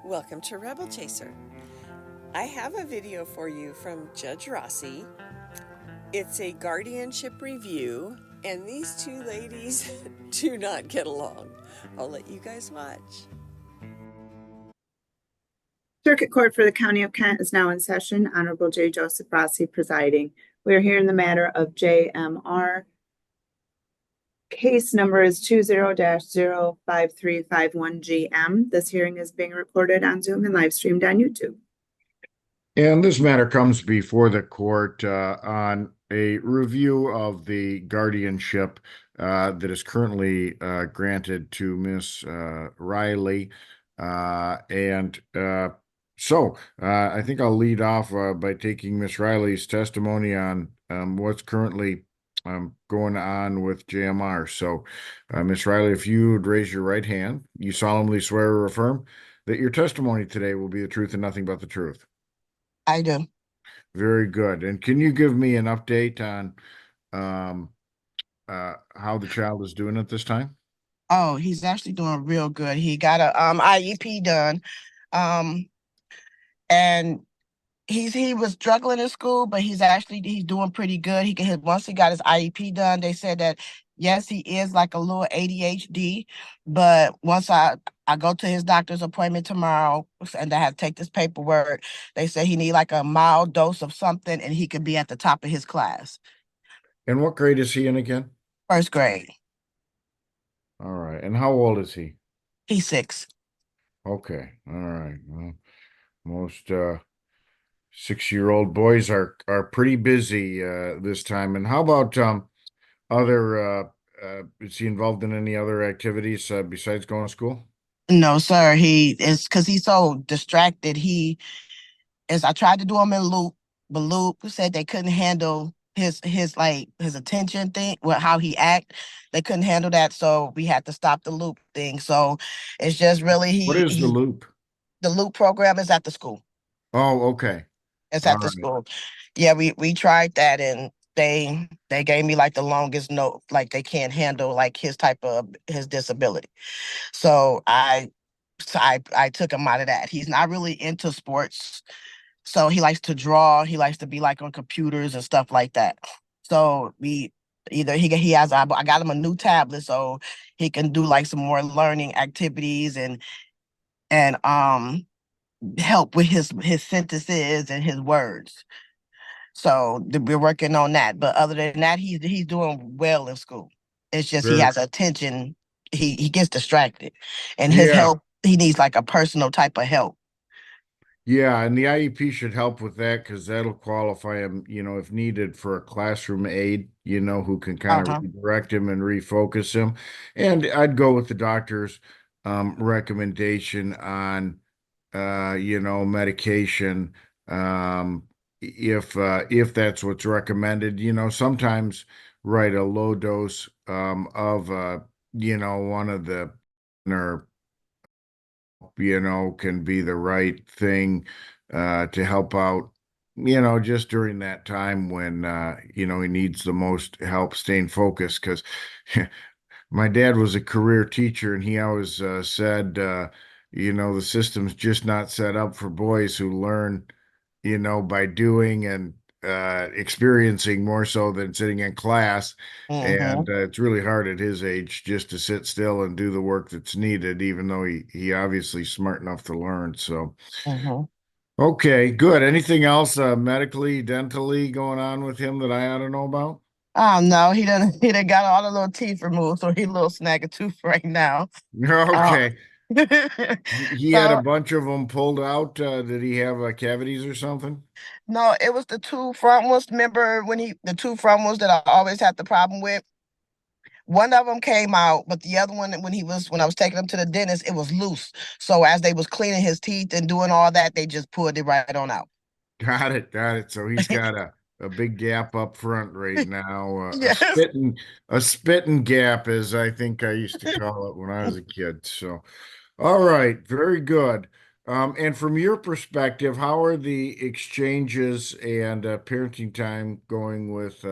Welcome to Rebel Chaser. I have a video for you from Judge Rossi. It's a guardianship review, and these two ladies do not get along. I'll let you guys watch. Circuit Court for the County of Kent is now in session. Honorable J. Joseph Rossi presiding. We are here in the matter of JMR. Case number is 20-05351GM. This hearing is being recorded on Zoom and live streamed on YouTube. And this matter comes before the court on a review of the guardianship that is currently granted to Miss Riley. So I think I'll lead off by taking Miss Riley's testimony on what's currently going on with JMR. So, Miss Riley, if you would raise your right hand, you solemnly swear or affirm that your testimony today will be the truth and nothing but the truth. I do. Very good. And can you give me an update on how the child is doing at this time? Oh, he's actually doing real good. He got a IEP done. And he was struggling in school, but he's doing pretty good. Once he got his IEP done, they said that yes, he is like a little ADHD, but once I go to his doctor's appointment tomorrow and I have to take this paperwork, they say he need like a mild dose of something and he could be at the top of his class. And what grade is he in again? First grade. All right. And how old is he? He's 6. Okay. All right. Well, most 6-year-old boys are pretty busy this time. And how about other is he involved in any other activities besides going to school? No, sir. He is because he's so distracted. I tried to do him in loop, but loop said they couldn't handle his attention thing, how he act. They couldn't handle that, so we had to stop the loop thing. So it's just really What is the loop? The loop program is at the school. Oh, okay. It's at the school. Yeah, we tried that and they gave me like the longest note, like they can't handle like his disability. So I took him out of that. He's not really into sports. So he likes to draw. He likes to be like on computers and stuff like that. So I got him a new tablet so he can do like some more learning activities and help with his sentences and his words. So we're working on that. But other than that, he's doing well in school. It's just he has attention. He gets distracted, and his help. He needs like a personal type of help. Yeah, and the IEP should help with that because that'll qualify him, if needed for a classroom aide, who can kind of redirect him and refocus him. And I'd go with the doctor's recommendation on, medication, if that's what's recommended. Sometimes a low dose of one of the or can be the right thing to help out, just during that time when, he needs the most help staying focused. Because my dad was a career teacher and he always said, the system's just not set up for boys who learn, by doing and experiencing more so than sitting in class. And it's really hard at his age just to sit still and do the work that's needed, even though he obviously smart enough to learn. So, okay, good. Anything else medically, dentally going on with him that I ought to know about? Oh no, he done got all the little teeth removed, so he's a little snag a tooth right now. Okay. He had a bunch of them pulled out. Did he have cavities or something? No, it was the 2 front ones. Remember the 2 front ones that I always had the problem with? One of them came out, but the other one, when I was taking him to the dentist, it was loose. So as they was cleaning his teeth and doing all that, they just pulled it right on out. Got it. So he's got a big gap up front right now. Yes. A spitting gap, as I think I used to call it when I was a kid. So, all right, very good. And from your perspective, how are the exchanges and parenting time going with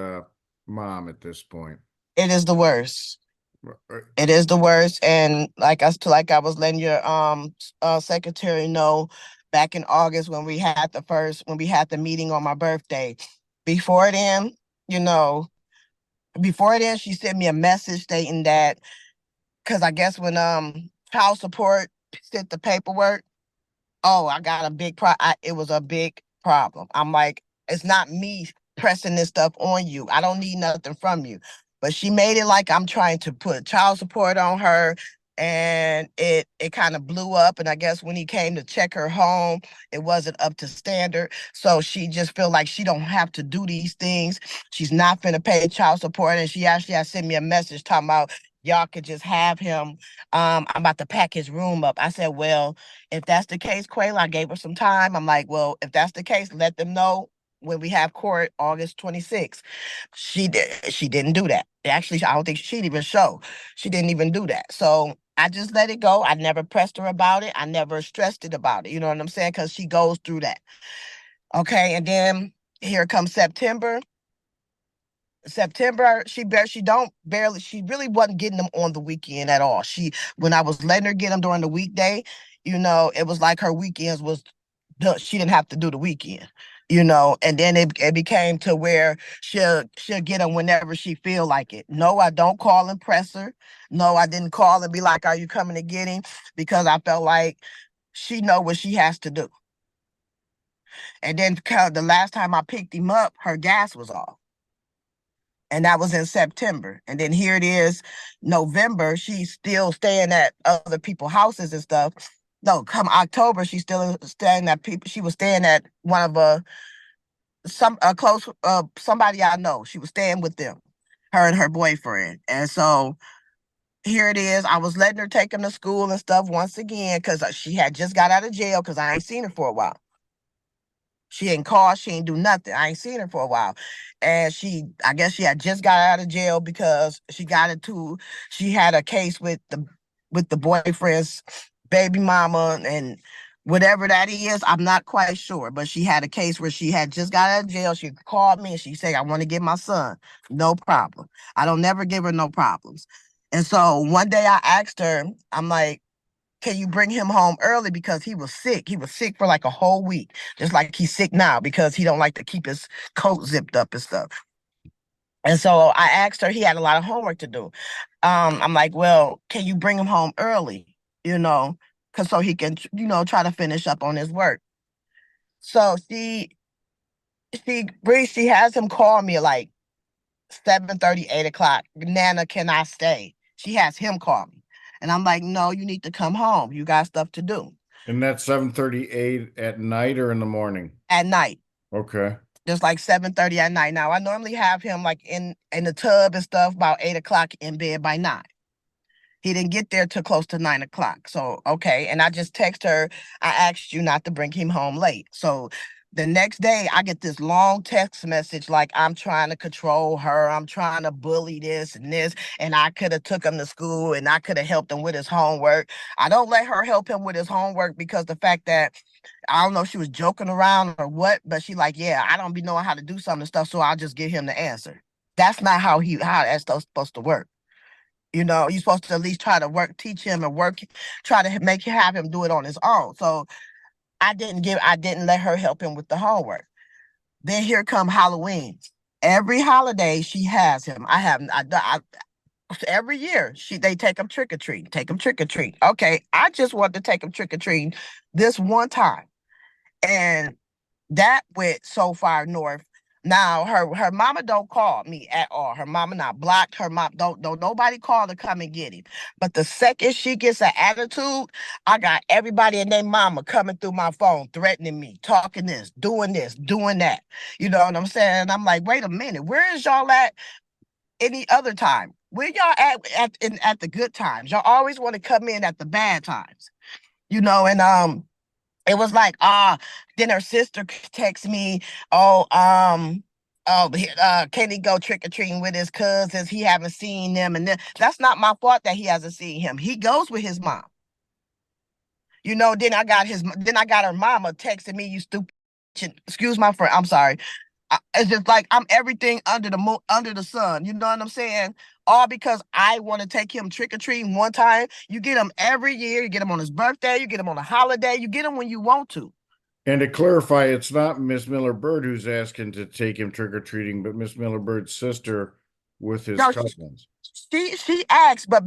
mom at this point? It is the worst. It is the worst. And like I was letting your secretary know back in August when we had the meeting on my birthday. Before then, you know, before then she sent me a message stating that, because I guess when child support sent the paperwork, oh, I got a big it was a big problem. I'm like, it's not me pressing this stuff on you. I don't need nothing from you. But she made it like I'm trying to put child support on her. And it kind of blew up. And I guess when he came to check her home, it wasn't up to standard. So she just feel like she don't have to do these things. She's not finna pay child support. And she actually had sent me a message talking about y'all could just have him. I'm about to pack his room up. I said, well, if that's the case, Quayla, I gave her some time. I'm like, well, if that's the case, let them know when we have court August 26th. She didn't do that. Actually, I don't think she'd even show. She didn't even do that. So I just let it go. I never pressed her about it. I never stressed it about it. You know what I'm saying? Because she goes through that. Okay. And then here comes September. She really wasn't getting them on the weekend at all. When I was letting her get them during the weekday, it was like her weekends was she didn't have to do the weekend, and then it became to where she'll get them whenever she feel like it. No, I don't call and press her. No, I didn't call and be like, are you coming to get him? Because I felt like she know what she has to do. And then the last time I picked him up, her gas was off. And that was in September. And then here it is, November, she's still staying at other people's houses and stuff. No, come October, she's still staying at she was staying at one of somebody I know. She was staying with them, her and her boyfriend. And so here it is. I was letting her take him to school and stuff once again, because she had just got out of jail, because I ain't seen her for a while. She ain't called. She ain't do nothing. I ain't seen her for a while. And I guess she had just got out of jail because she had a case with the boyfriend's baby mama, and whatever that is, I'm not quite sure. But she had a case where she had just got out of jail. She called me and she said, I want to get my son. No problem. I don't never give her no problems. And so one day I asked her, I'm like, can you bring him home early, because he was sick. He was sick for like a whole week, just like he's sick now because he don't like to keep his coat zipped up and stuff. And so I asked her, he had a lot of homework to do. I'm like, well, can you bring him home early, because so he can, try to finish up on his work. So she has him call me like 7:30, 8 o'clock. Nana, can I stay? She has him call me. And I'm like, no, you need to come home. You got stuff to do. And that's 7:38 at night or in the morning? At night. Okay. Just like 7:30 at night. Now I normally have him like in the tub and stuff about 8 o'clock, in bed by 9. He didn't get there till close to 9 o'clock. So okay. And I just text her, I asked you not to bring him home late. So the next day I get this long text message like I'm trying to control her. I'm trying to bully this and this. And I could have took him to school and I could have helped him with his homework. I don't let her help him with his homework because the fact that I don't know if she was joking around or what, but she like, yeah, I don't be knowing how to do some of the stuff, so I'll just give him the answer. That's not how that's supposed to work. You're supposed to at least try to teach him and try to have him do it on his own. So I didn't let her help him with the homework. Then here come Halloween. Every holiday she has him. Every year they take him trick or treat. Okay, I just want to take him trick or treating this one time, and that went so far north. Now her mama don't call me at all. Her mama not blocked. Her mom don't nobody call to come and get him. But the second she gets an attitude, I got everybody and their mama coming through my phone, threatening me, talking this, doing that. You know what I'm saying? And I'm like, wait a minute, where is y'all at any other time? Where y'all at the good times? Y'all always want to come in at the bad times, and it was like, then her sister texts me, can he go trick-or-treating with his cousins? He haven't seen them. And that's not my fault that he hasn't seen him. He goes with his mom. Then I got her mama texting me, you stupid, excuse my friend, I'm sorry. It's just like I'm everything under the moon, under the sun. You know what I'm saying? All because I want to take him trick or treating one time. You get him every year. You get him on his birthday. You get him on a holiday. You get him when you want to. And to clarify, it's not Miss Miller Bird who's asking to take him trick or treating, but Miss Miller Bird's sister with his No, cousins. she asked, but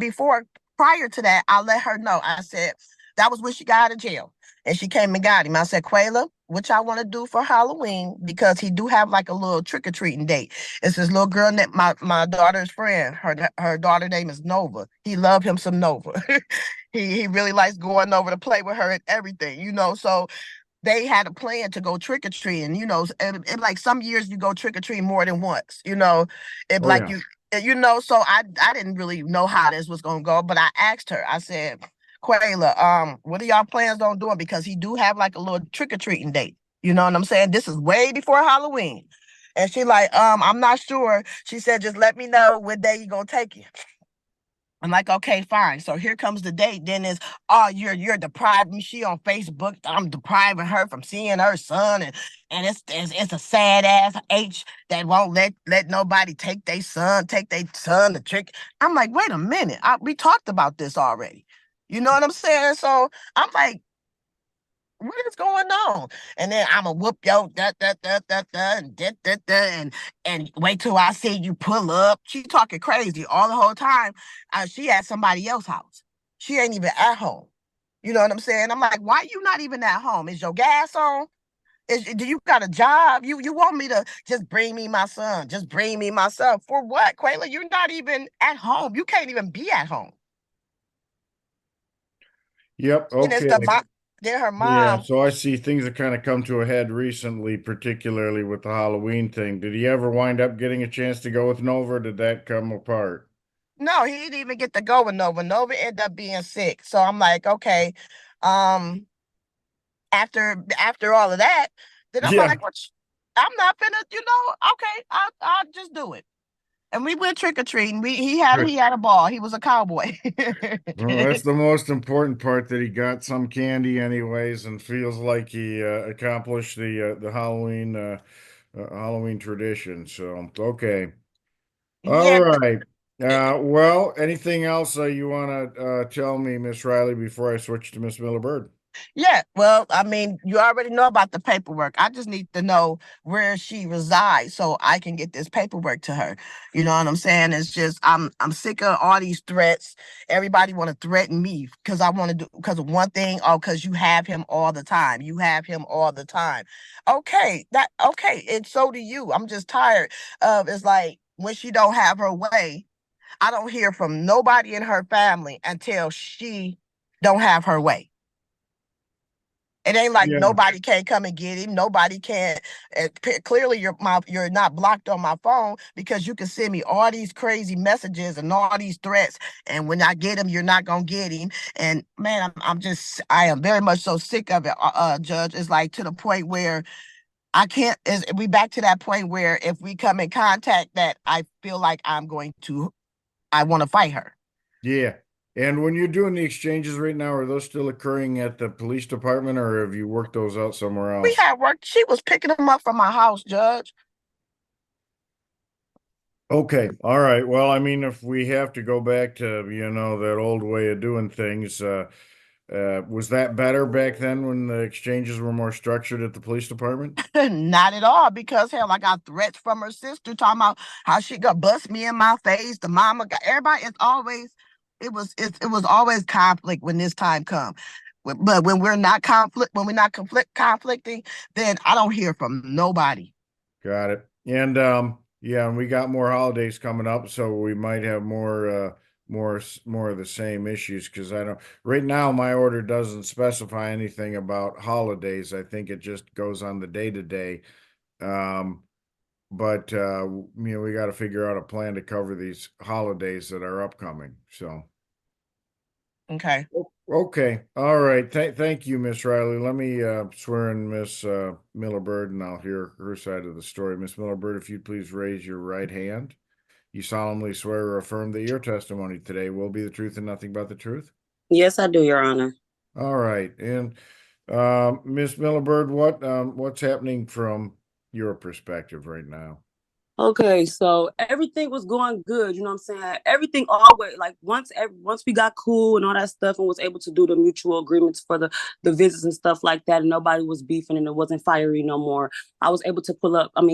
prior to that, I let her know. I said that was when she got out of jail, and she came and got him. I said, Quayla, what y'all want to do for Halloween? Because he do have like a little trick or treating date. It's this little girl that my daughter's friend. Her daughter name is Nova. He loved him some Nova. He really likes going over to play with her and everything, you know. So they had a plan to go trick or treating, you know, and like some years you go trick or treating more than once, you know, it Oh, like yeah. you know, so I didn't really know how this was gonna go, but I asked her, I said, Quayla, what are y'all plans on doing? Because he do have like a little trick or treating date. You know what I'm saying? This is way before Halloween. And she like, I'm not sure. She said, just let me know what day you gonna take you. I'm like, okay, fine. So here comes the date. Then is, oh, you're depriving me. She on Facebook. I'm depriving her from seeing her son, and it's a sad ass H that won't let nobody take their son to trick. I'm like, wait a minute. We talked about this already. You know what I'm saying? So I'm like, what is going on? And then I'ma whoop yo and wait till I see you pull up. She talking crazy all the whole time. She at somebody else's house. She ain't even at home. You know what I'm saying? I'm like, why you not even at home? Is your gas on? Do you got a job? You want me to just bring me my son? Just bring me my son for what, Quayla? You're not even at home. You can't even be at home. Yep. And it's Okay. the mom. Then her Yeah. mom. So I see things have kind of come to a head recently, particularly with the Halloween thing. Did he ever wind up getting a chance to go with Nova, or did that come apart? No, he didn't even get to go with Nova. Nova ended up being sick. So I'm like, okay. Um, after all of that, then I'm Yeah. like, I'm not finna, okay, I'll just do it. And we went trick or treating. He had a ball. He was a cowboy. Well, that's the most important part, that he got some candy anyways and feels like he accomplished the Halloween tradition. So, okay. All Yeah, right. Well, anything else you want to tell me, Miss Riley, before I switch to Miss Miller Bird? yeah. Well, I mean, you already know about the paperwork. I just need to know where she resides so I can get this paperwork to her. You know what I'm saying? It's just I'm sick of all these threats. Everybody want to threaten me because I want to do because of one thing. Oh, because you have him all the time. You have him all the time. Okay, and so do you. I'm just tired of it's like when she don't have her way. I don't hear from nobody in her family until she don't have her way. It ain't like Yeah. nobody can't come and get him. Nobody can. Clearly, you're not blocked on my phone because you can send me all these crazy messages and all these threats. And when I get him, you're not gonna get him. And man, I am very much so sick of it, Judge. It's like to the point where I can't. We back to that point where if we come in contact, that I feel like I want to fight her. Yeah. And when you're doing the exchanges right now, are those still occurring at the police department, or have you worked those out somewhere We else? had work. She was picking him up from my house, Judge. Okay. All right. Well, I mean, if we have to go back to, that old way of doing things, was that better back then when the exchanges were more structured at the police department? Not at all, because hell, I got threats from her sister talking about how she gonna bust me in my face. The mama got everybody. It was always conflict when this time come. But when we're not conflicting, then I don't hear from nobody. Got it. And yeah, and we got more holidays coming up, so we might have more of the same issues, because I don't right now my order doesn't specify anything about holidays. I think it just goes on the day to day. But we got to figure out a plan to cover these holidays that are upcoming. So Okay. okay, all right. Thank you, Miss Riley. Let me swear in Miss Miller Bird, and I'll hear her side of the story. Miss Miller Bird, if you please raise your right hand. You solemnly swear or affirm that your testimony today will be the truth and nothing but the truth. Yes, I do, Your Honor. All right, and Miss Miller Bird, what's happening from your perspective right now. Okay, so everything was going good, you know what I'm saying? Everything always like once we got cool and all that stuff and was able to do the mutual agreements for the visits and stuff like that, and nobody was beefing and it wasn't fiery no more. I was able to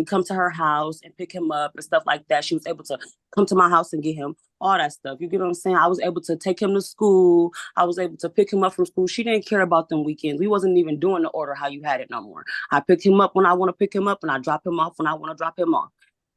come to her house and pick him up and stuff like that. She was able to come to my house and get him all that stuff. You get what I'm saying? I was able to take him to school. I was able to pick him up from school. She didn't care about them weekends. We wasn't even doing the order how you had it no more. I pick him up when I want to pick him up and I drop him off when I want to drop him off.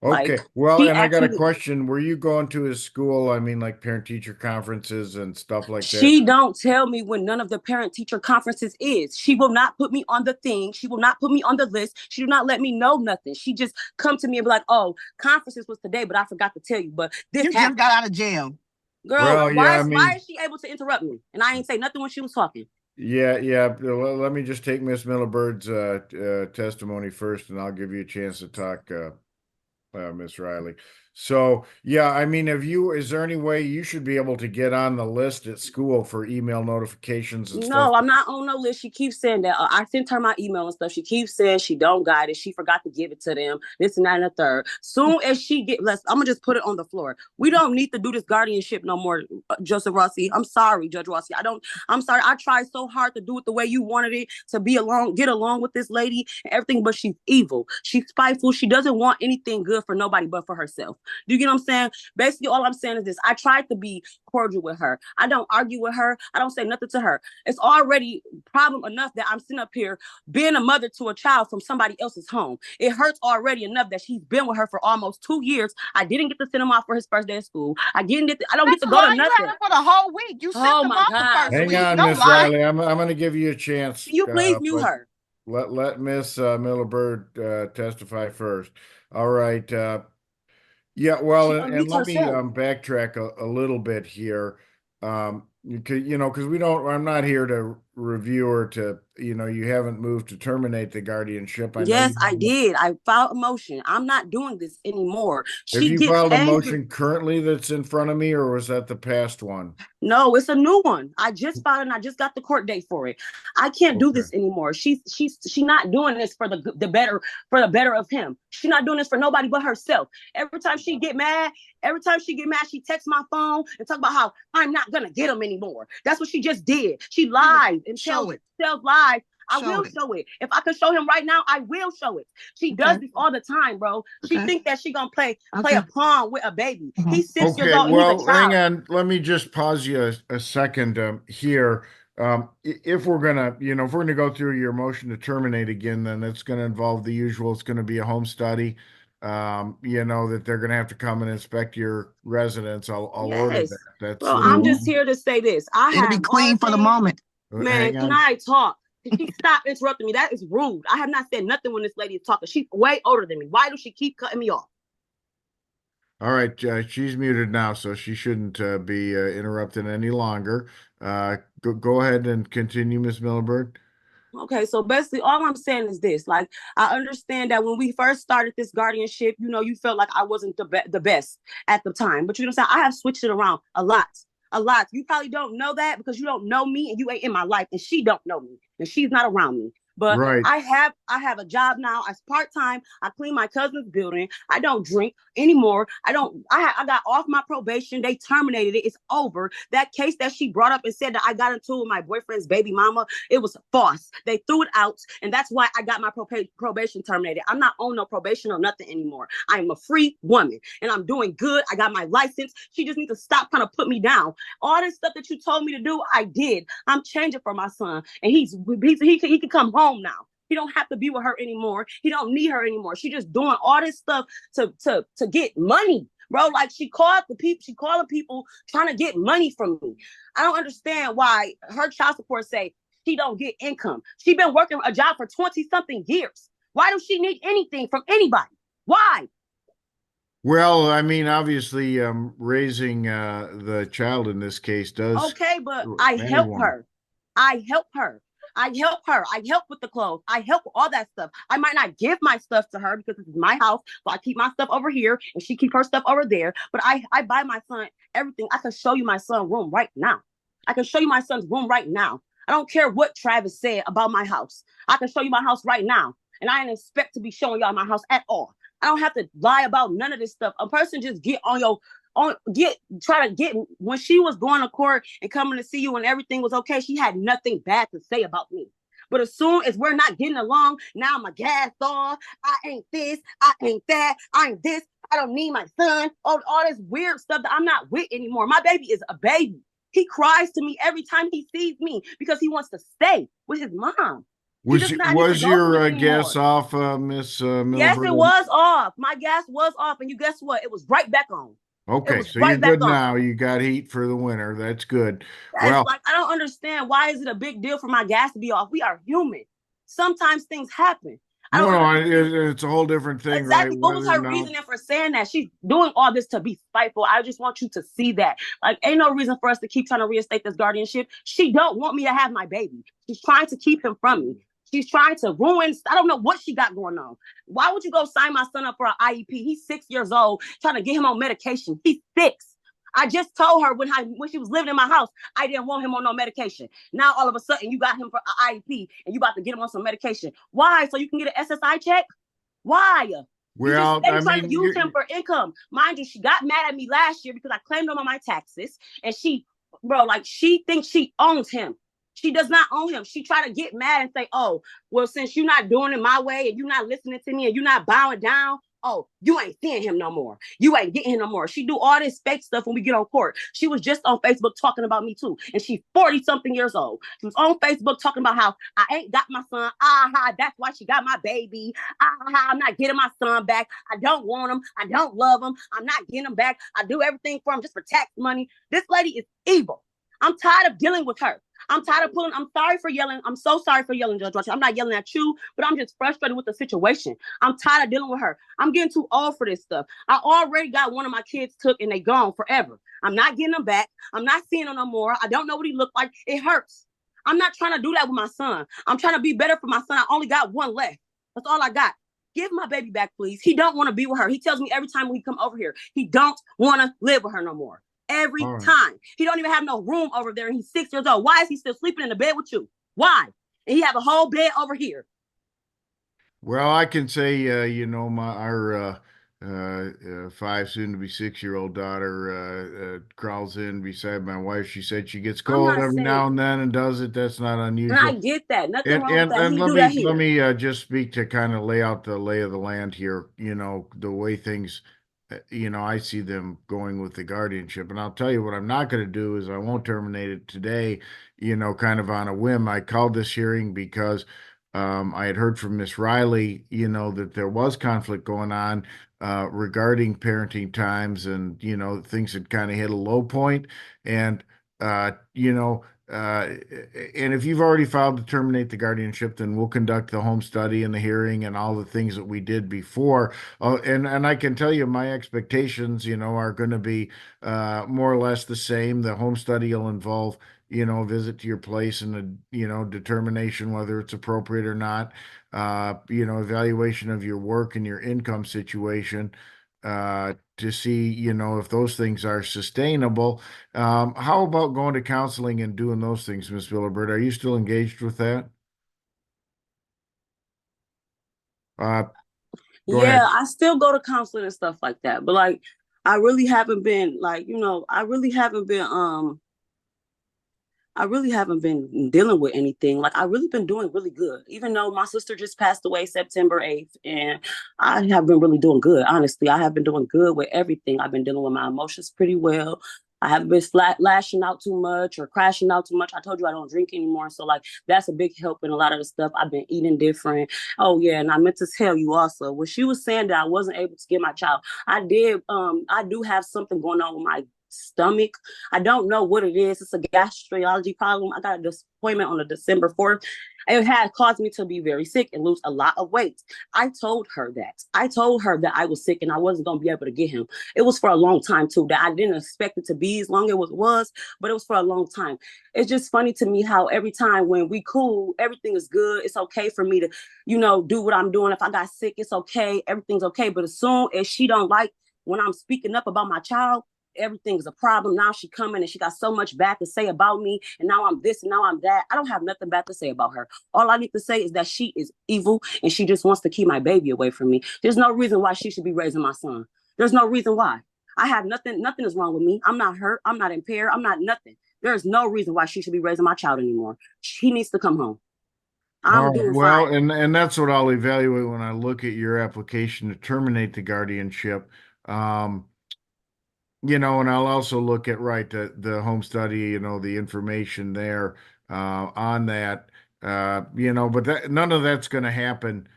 Okay, Like, well, she and I got a actually, question. Were you going to his school? I mean, like parent-teacher conferences and stuff like that? she don't tell me when none of the parent-teacher conferences is. She will not put me on the thing. She will not put me on the list. She do not let me know nothing. She just come to me and be like, "Oh, conferences was today, but I forgot to tell you." But this You just got out of jail. Girl, Well, yeah, why is she able to interrupt me? And I ain't say nothing when she was talking. Yeah. Let me just take Miss Millibird's testimony first, and I'll give you a chance to talk, Miss Riley. So, yeah, I mean, is there any way you should be able to get on the list at school for email notifications and stuff? No, I'm not on no list. She keeps saying that. I sent her my email and stuff. She keeps saying she don't got it. She forgot to give it to them. This and that and the third. Soon as she I'm gonna just put it on the floor. We don't need to do this guardianship no more, Joseph Rossi. I'm sorry, Judge Rossi. I'm sorry. I tried so hard to do it the way you wanted it, to get along with this lady and everything, but she's evil. She's spiteful. She doesn't want anything good for nobody but for herself. Do you get what I'm saying? Basically, all I'm saying is this. I tried to be cordial with her. I don't argue with her. I don't say nothing to her. It's already problem enough that I'm sitting up here being a mother to a child from somebody else's home. It hurts already enough that she's been with her for almost 2 years. I didn't get to send him off for his first day of school. I don't get to go to nothing. You had him for the whole week. You sent him off the first Hang week. on, Don't Miss lie. Riley. I'm going to give you a chance. Can you please mute her? Let Miss Millibird testify first. All right. Yeah, well, and let me backtrack a little bit here. Because I'm not here to review or to, you haven't moved to terminate the guardianship. Yes, I did. I filed a motion. I'm not doing this anymore. Have you filed a motion currently that's in front of me, or was that the past one? No, it's a new one. I just filed and I just got the court date for it. I can't do this anymore. She's not doing this for the better of him. She's not doing this for nobody but herself. Every time she get mad, she texts my phone and talk about how I'm not gonna get him anymore. That's what she just did. She lied and tells herself lies. I will show it. If I can show him right now, I will show it. She does this all the time, bro. She thinks that she gonna play a pawn with a baby. He's 6 years old. Well, he's a child. hang on. Let me just pause you a second here. If we're gonna go through your motion to terminate again, then it's gonna involve the usual. It's gonna be a home study. That they're gonna have to come and inspect your residence. I'll order that. That's well, I'm just here to say this. It'll be clean for the moment. Man, can I talk? She stop interrupting me. That is rude. I have not said nothing when this lady is talking. She's way older than me. Why does she keep cutting me off? All right, she's muted now, so she shouldn't be interrupted any longer. Go ahead and continue, Miss Millibird. Okay, so basically all I'm saying is this. Like, I understand that when we first started this guardianship, you felt like I wasn't the best at the time. But you know what I'm saying? I have switched it around a lot. You probably don't know that because you don't know me and you ain't in my life, and she don't know me and she's not around me. But I have a job now as part-time. I clean my cousin's building. I don't drink anymore. I got off my probation. They terminated it. It's over. That case that she brought up and said that I got into with my boyfriend's baby mama, it was false. They threw it out, and that's why I got my probation terminated. I'm not on no probation or nothing anymore. I am a free woman, and I'm doing good. I got my license. She just needs to stop trying to put me down. All this stuff that you told me to do, I did. I'm changing for my son, and he can come home now. He don't have to be with her anymore. He don't need her anymore. She just doing all this stuff to get money, bro. Like she calling the people trying to get money from me. I don't understand why her child support say she don't get income. She been working a job for 20-something years. Why does she need anything from anybody? Why? Well, I mean, obviously, raising the child in this case does. Okay, but I help her. I help with the clothes. I help with all that stuff. I might not give my stuff to her because this is my house. So I keep my stuff over here and she keep her stuff over there. But I buy my son everything. I can show you my son's room right now. I don't care what Travis said about my house. I can show you my house right now. And I didn't expect to be showing y'all my house at all. I don't have to lie about none of this stuff. A person just get on your try to get, when she was going to court and coming to see you and everything was okay, she had nothing bad to say about me. But as soon as we're not getting along, now I'm a gas off. I ain't this, I ain't that, I ain't this, I don't need my son. All this weird stuff that I'm not with anymore. My baby is a baby. He cries to me every time he sees me because he wants to stay with his mom. Was your gas off, Miss Milberg? Yes, it was off. My gas was off, and you guess what? It was right back on. Okay, so you're good now. You got heat for the winter. That's good. Well, like, I don't understand, why is it a big deal for my gas to be off? We are human. Sometimes things happen. It's a whole different thing. Exactly. Right? What was her reasoning for saying that? She's doing all this to be spiteful. I just want you to see that. Like, ain't no reason for us to keep trying to reinstate this guardianship. She don't want me to have my baby. She's trying to keep him from me. She's trying to ruin. I don't know what she got going on. Why would you go sign my son up for an IEP? He's 6 years old, trying to get him on medication. He's 6. I just told her when she was living in my house, I didn't want him on no medication. Now all of a sudden you got him for an IEP and you about to get him on some medication. Why? So you can get an SSI check? Why? Well, I mean, trying to use him for income. Mind you, she got mad at me last year because I claimed him on my taxes, and she thinks she owns him. She does not own him. She tried to get mad and say, oh, well, since you're not doing it my way and you're not listening to me and you're not bowing down, oh, you ain't seeing him no more. You ain't getting him no more. She do all this fake stuff when we get on court. She was just on Facebook talking about me too. And she's 40-something years old. She was on Facebook talking about how I ain't got my son. That's why she got my baby. I'm not getting my son back. I don't want him. I don't love him. I'm not getting him back. I do everything for him just for tax money. This lady is evil. I'm tired of dealing with her. I'm sorry for yelling. I'm so sorry for yelling, Judge Roger. I'm not yelling at you, but I'm just frustrated with the situation. I'm tired of dealing with her. I'm getting too old for this stuff. I already got one of my kids took and they gone forever. I'm not getting them back. I'm not seeing him no more. I don't know what he looked like. It hurts. I'm not trying to do that with my son. I'm trying to be better for my son. I only got one left. That's all I got. Give my baby back, please. He don't want to be with her. He tells me every time when he come over here, he don't want to live with her no more. Every time. He don't even have no room over there, and he's 6 years old. Why is he still sleeping in the bed with you? Why? And he have a whole bed over here. Well, I can say, our 5, soon to be 6-year-old daughter crawls in beside my wife. She said she gets cold every now and then and does it. That's not unusual. And I get that. Nothing wrong with that. And let me just speak to kind of lay out the lay of the land here. The way things. I see them going with the guardianship, and I'll tell you what I'm not going to do is I won't terminate it today, kind of on a whim. I called this hearing because I had heard from Miss Riley, that there was conflict going on regarding parenting times, and, things had kind of hit a low point. And, and if you've already filed to terminate the guardianship, then we'll conduct the home study and the hearing and all the things that we did before. And I can tell you my expectations, are going to be more or less the same. The home study will involve, a visit to your place and a, determination whether it's appropriate or not. Evaluation of your work and your income situation. To see, if those things are sustainable. How about going to counseling and doing those things, Ms. Willibert? Are you still engaged with that? Go ahead. I still go to counseling and stuff like that. But like, I really haven't been I really haven't been dealing with anything. Like, I've really been doing really good, even though my sister just passed away September 8th. And I have been really doing good. Honestly, I have been doing good with everything. I've been dealing with my emotions pretty well. I haven't been lashing out too much or crashing out too much. I told you I don't drink anymore. So like, that's a big help in a lot of the stuff. I've been eating different. Oh yeah. And I meant to tell you also, when she was saying that I wasn't able to get my child, I do have something going on with my stomach. I don't know what it is. It's a gastrology problem. I got a appointment on the December 4th. It had caused me to be very sick and lose a lot of weight. I told her that. I was sick and I wasn't going to be able to get him. It was for a long time too, that I didn't expect it to be as long as it was, but it was for a long time. It's just funny to me how every time when we cool, everything is good. It's okay for me to, do what I'm doing. If I got sick, it's okay. Everything's okay. But as soon as she don't like when I'm speaking up about my child, everything is a problem. Now she coming and she got so much bad to say about me. And now I'm this and now I'm that. I don't have nothing bad to say about her. All I need to say is that she is evil and she just wants to keep my baby away from me. There's no reason why she should be raising my son. There's no reason why. I have nothing is wrong with me. I'm not hurt. I'm not impaired. I'm not nothing. There's no reason why she should be raising my child anymore. She needs to come home. All I'm right. doing Well, fine. and that's what I'll evaluate when I look at your application to terminate the guardianship. Um, and I'll also look at, right, the home study, the information there on that. But none of that's going to happen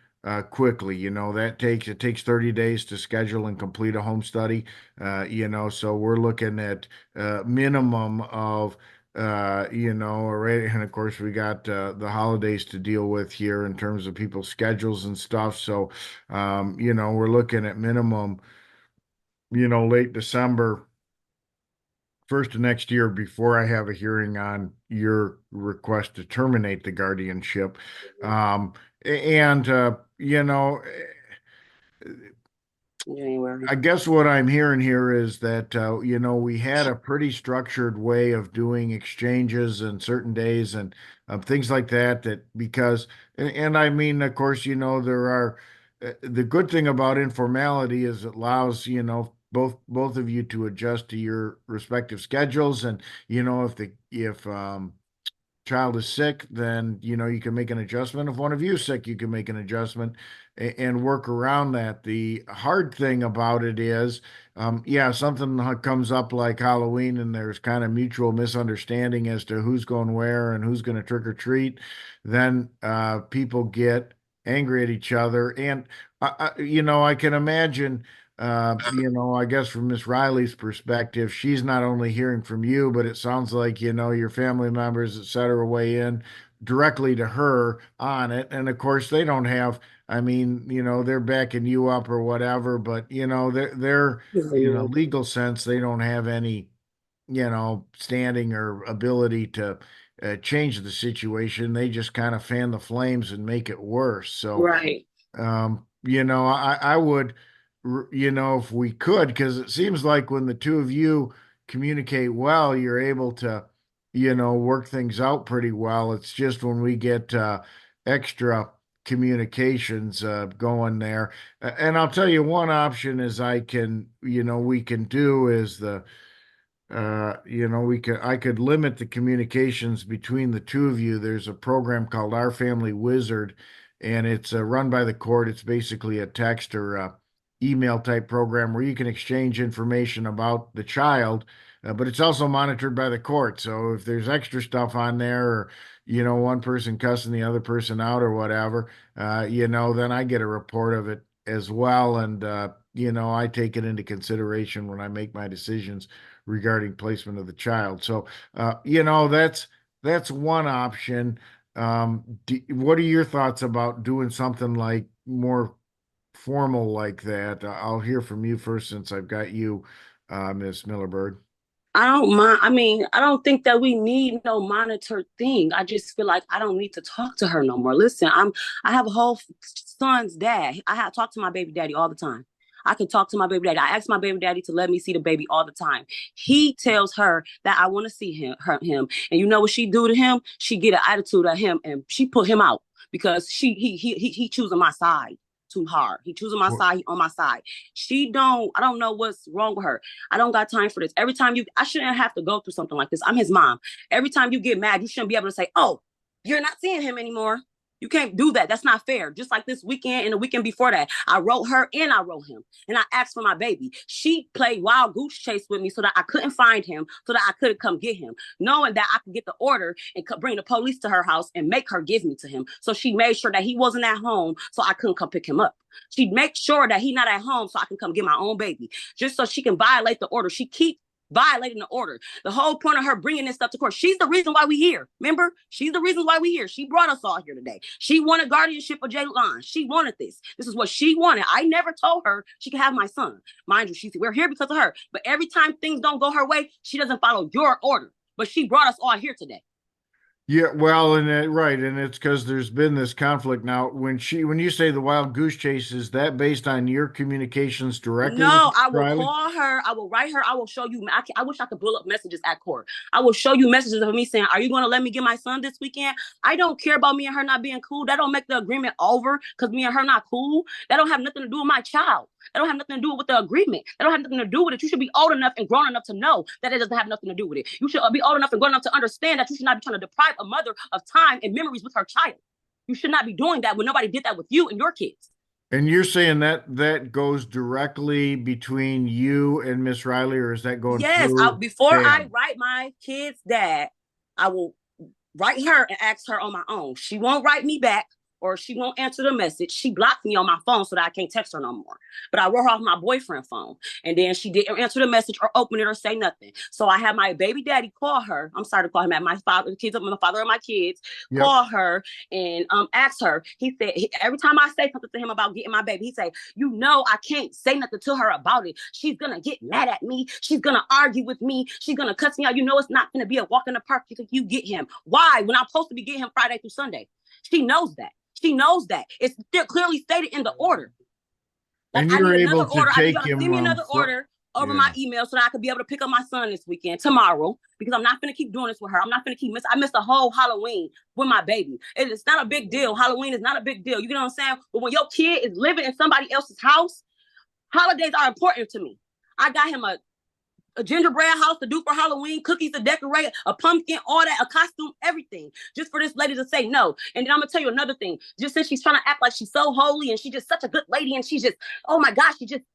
quickly. It takes 30 days to schedule and complete a home study. So we're looking at minimum of already, and of course we got the holidays to deal with here in terms of people's schedules and stuff. So we're looking at minimum, late December, first of next year, before I have a hearing on your request to terminate the guardianship. And January. I guess what I'm hearing here is that, we had a pretty structured way of doing exchanges and certain days and things like that, and I mean, of course, there are, the good thing about informality is it allows, both of you to adjust to your respective schedules. And, if child is sick, then you can make an adjustment. If one of you is sick, you can make an adjustment and work around that. The hard thing about it is, something comes up like Halloween, and there's kind of mutual misunderstanding as to who's going where and who's going to trick or treat. Then people get angry at each other, and I can imagine. I guess from Miss Riley's perspective, she's not only hearing from you, but it sounds like, your family members, et cetera, weigh in directly to her on it. And of course, they don't have, I mean, they're backing you up or whatever, but, they're in a legal sense, they don't have any, standing or ability to change the situation. They just kind of fan the flames and make it worse. So, Right. I would, if we could, because it seems like when the two of you communicate well, you're able to, work things out pretty well. It's just when we get extra communications going there. And I'll tell you, one option is we can do is I could limit the communications between the two of you. There's a program called Our Family Wizard, and it's run by the court. It's basically a text or email type program where you can exchange information about the child, but it's also monitored by the court. So if there's extra stuff on there, or one person cussing the other person out or whatever, then I get a report of it as well, and I take it into consideration when I make my decisions regarding placement of the child. So, that's one option. What are your thoughts about doing something like more formal like that? I'll hear from you first since I've got you, Miss Millerbird. I don't mind. I mean, I don't think that we need no monitored thing. I just feel like I don't need to talk to her no more. Listen, I have a whole son's dad. I have talked to my baby daddy all the time. I can talk to my baby daddy. I ask my baby daddy to let me see the baby all the time. He tells her that I want to see him. And you know what she do to him? She get an attitude at him and she put him out because he choosing my side too hard. He choosing my side, he on my side. I don't know what's wrong with her. I don't got time for this. I shouldn't have to go through something like this. I'm his mom. Every time you get mad, you shouldn't be able to say, oh, you're not seeing him anymore. You can't do that. That's not fair. Just like this weekend and the weekend before that, I wrote her and I wrote him. And I asked for my baby. She played wild goose chase with me so that I couldn't find him, so that I couldn't come get him, knowing that I could get the order and bring the police to her house and make her give me to him. So she made sure that he wasn't at home so I couldn't come pick him up. She'd make sure that he's not at home so I can come get my own baby, just so she can violate the order. She keeps violating the order. The whole point of her bringing this stuff to court, she's the reason why we here. Remember? She's the reason why we here. She brought us all here today. She wanted guardianship of Jaylon. She wanted this. This is what she wanted. I never told her she could have my son. Mind you, we're here because of her. But every time things don't go her way, she doesn't follow your order. But she brought us all here today. Yeah, well, right, and it's because there's been this conflict now. When you say the wild goose chase, is that based on your communications directly with No, Miss I will Riley? call her. I will write her. I will show you. I wish I could pull up messages at court. I will show you messages of me saying, "Are you going to let me get my son this weekend?" I don't care about me and her not being cool. That don't make the agreement over because me and her not cool. That don't have nothing to do with my child. That don't have nothing to do with the agreement. That don't have nothing to do with it. You should be old enough and grown enough to know that it doesn't have nothing to do with it. You should be old enough and grown enough to understand that you should not be trying to deprive a mother of time and memories with her child. You should not be doing that when nobody did that with you and your kids. And you're saying that that goes directly between you and Miss Riley, or is that going Yes, through before I Dan? write my kid's dad, I will write her and ask her on my own. She won't write me back or she won't answer the message. She blocked me on my phone so that I can't text her no more. But I wrote her off my boyfriend phone. And then she didn't answer the message or open it or say nothing. So I had my baby daddy call her. I'm sorry to call him at my father, the kids, my father of my kids, Yep. call her and ask her. He said, every time I say something to him about getting my baby, he say, you know, I can't say nothing to her about it. She's going to get mad at me. She's going to argue with me. She's going to cuss me out. You know, it's not going to be a walk in the park if you get him. Why? When I'm supposed to be getting him Friday through Sunday. She knows that. She knows that. It's still clearly stated in the order. Like And I you're need able another to order. I need take y'all to send him me another order over my yeah. email so that I could be able to pick up my son this weekend, tomorrow, because I'm not going to keep doing this with her. I'm not going to keep I missed a whole Halloween with my baby. It's not a big deal. Halloween is not a big deal. You know what I'm saying? But when your kid is living in somebody else's house, holidays are important to me. I got him a gingerbread house to do for Halloween, cookies to decorate, a pumpkin, all that, a costume, everything, just for this lady to say no. And then I'm gonna tell you another thing. Just since she's trying to act like she's so holy and she's just such a good lady, and she's just, oh my gosh,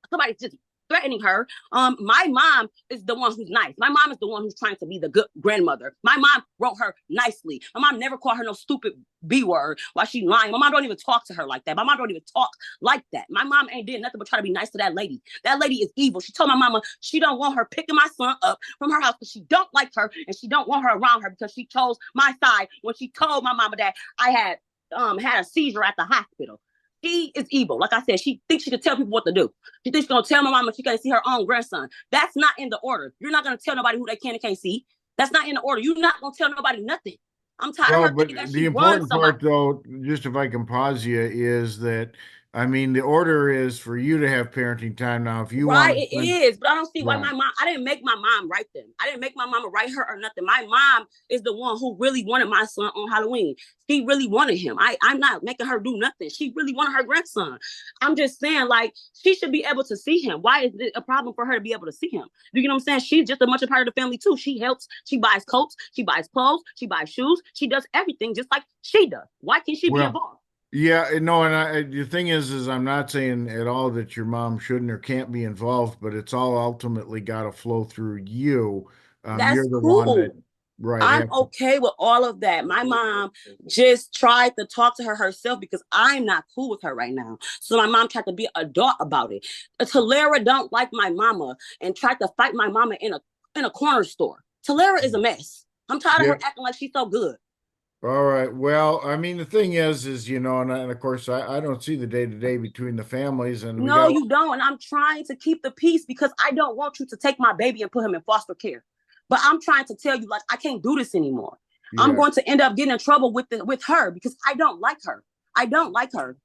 somebody's just threatening her. My mom is the one who's nice. My mom is the one who's trying to be the good grandmother. My mom wrote her nicely. My mom never called her no stupid B word while she lying. My mom don't even talk to her like that. My mom don't even talk like that. My mom ain't did nothing but try to be nice to that lady. That lady is evil. She told my mama she don't want her picking my son up from her house because she don't like her and she don't want her around her because she chose my side when she told my mama that I had a seizure at the hospital. She is evil. Like I said, she thinks she can tell people what to do. She thinks she's gonna tell my mama she can't see her own grandson. That's not in the order. You're not gonna tell nobody who they can and can't see. That's not in the order. You're not gonna tell nobody nothing. I'm tired of Well, her but thinking that the she runs important somebody. part, though, just if I can pause you, is that I mean the order is for you to have parenting time now. If you want Right, to it spend, is. But I don't see why right? I didn't make my mom write them. I didn't make my mama write her or nothing. My mom is the one who really wanted my son on Halloween. She really wanted him. I'm not making her do nothing. She really wanted her grandson. I'm just saying, like, she should be able to see him. Why is it a problem for her to be able to see him? You know what I'm saying? She's just as much a part of the family, too. She helps. She buys coats. She buys clothes. She buys shoes. She does everything just like she does. Why can't she be Well, involved? yeah, no, and the thing is I'm not saying at all that your mom shouldn't or can't be involved, but it's all ultimately got to flow through you. That's You're the one that, cool. right? I'm okay with all of that. My mom just tried to talk to her herself because I'm not cool with her right now. So my mom tried to be an adult about it. Talera don't like my mama and tried to fight my mama in a corner store. Talera is a mess. I'm tired of Yeah. her acting like she's so good. All right. Well, I mean, the thing is and of course, I don't see the day to day between the families, and we No, got, you don't. And I'm trying to keep the peace because I don't want you to take my baby and put him in foster care. But I'm trying to tell you, like, I can't do this anymore. I'm yeah. going to end up getting in trouble with her because I don't like her. I don't like her.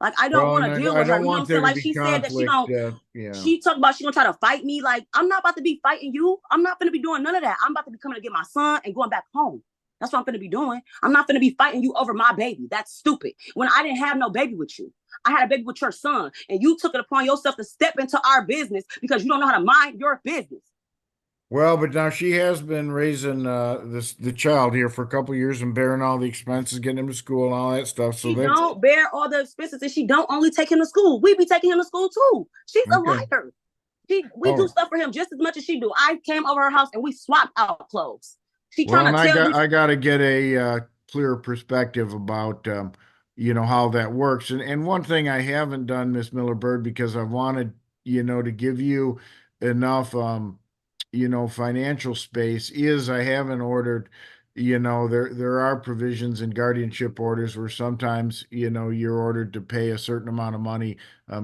Like, I don't Well, want and to deal I with her. don't You know what I'm want saying? there to Like be she said that she conflict. don't, Yeah. she talked about she gonna try to fight me. Like, I'm not about to be fighting you. I'm not gonna be doing none of that. I'm about to be coming to get my son and going back home. That's what I'm gonna be doing. I'm not gonna be fighting you over my baby. That's stupid. When I didn't have no baby with you, I had a baby with your son, and you took it upon yourself to step into our business because you don't know how to mind your business. Well, but now she has been raising the child here for a couple of years and bearing all the expenses, getting him to school and all that stuff. So She that's don't bear all the expenses, and she don't only take him to school. We be taking him to school too. She's a okay. liar. We All do right. stuff for him just as much as she do. I came over her house and we swapped out clothes. She Well, trying and to tell me. I got to get a clearer perspective about how that works. And one thing I haven't done, Miss Miller Bird, because I wanted to give you enough financial space, is I haven't ordered there are provisions in guardianship orders where sometimes, you're ordered to pay a certain amount of money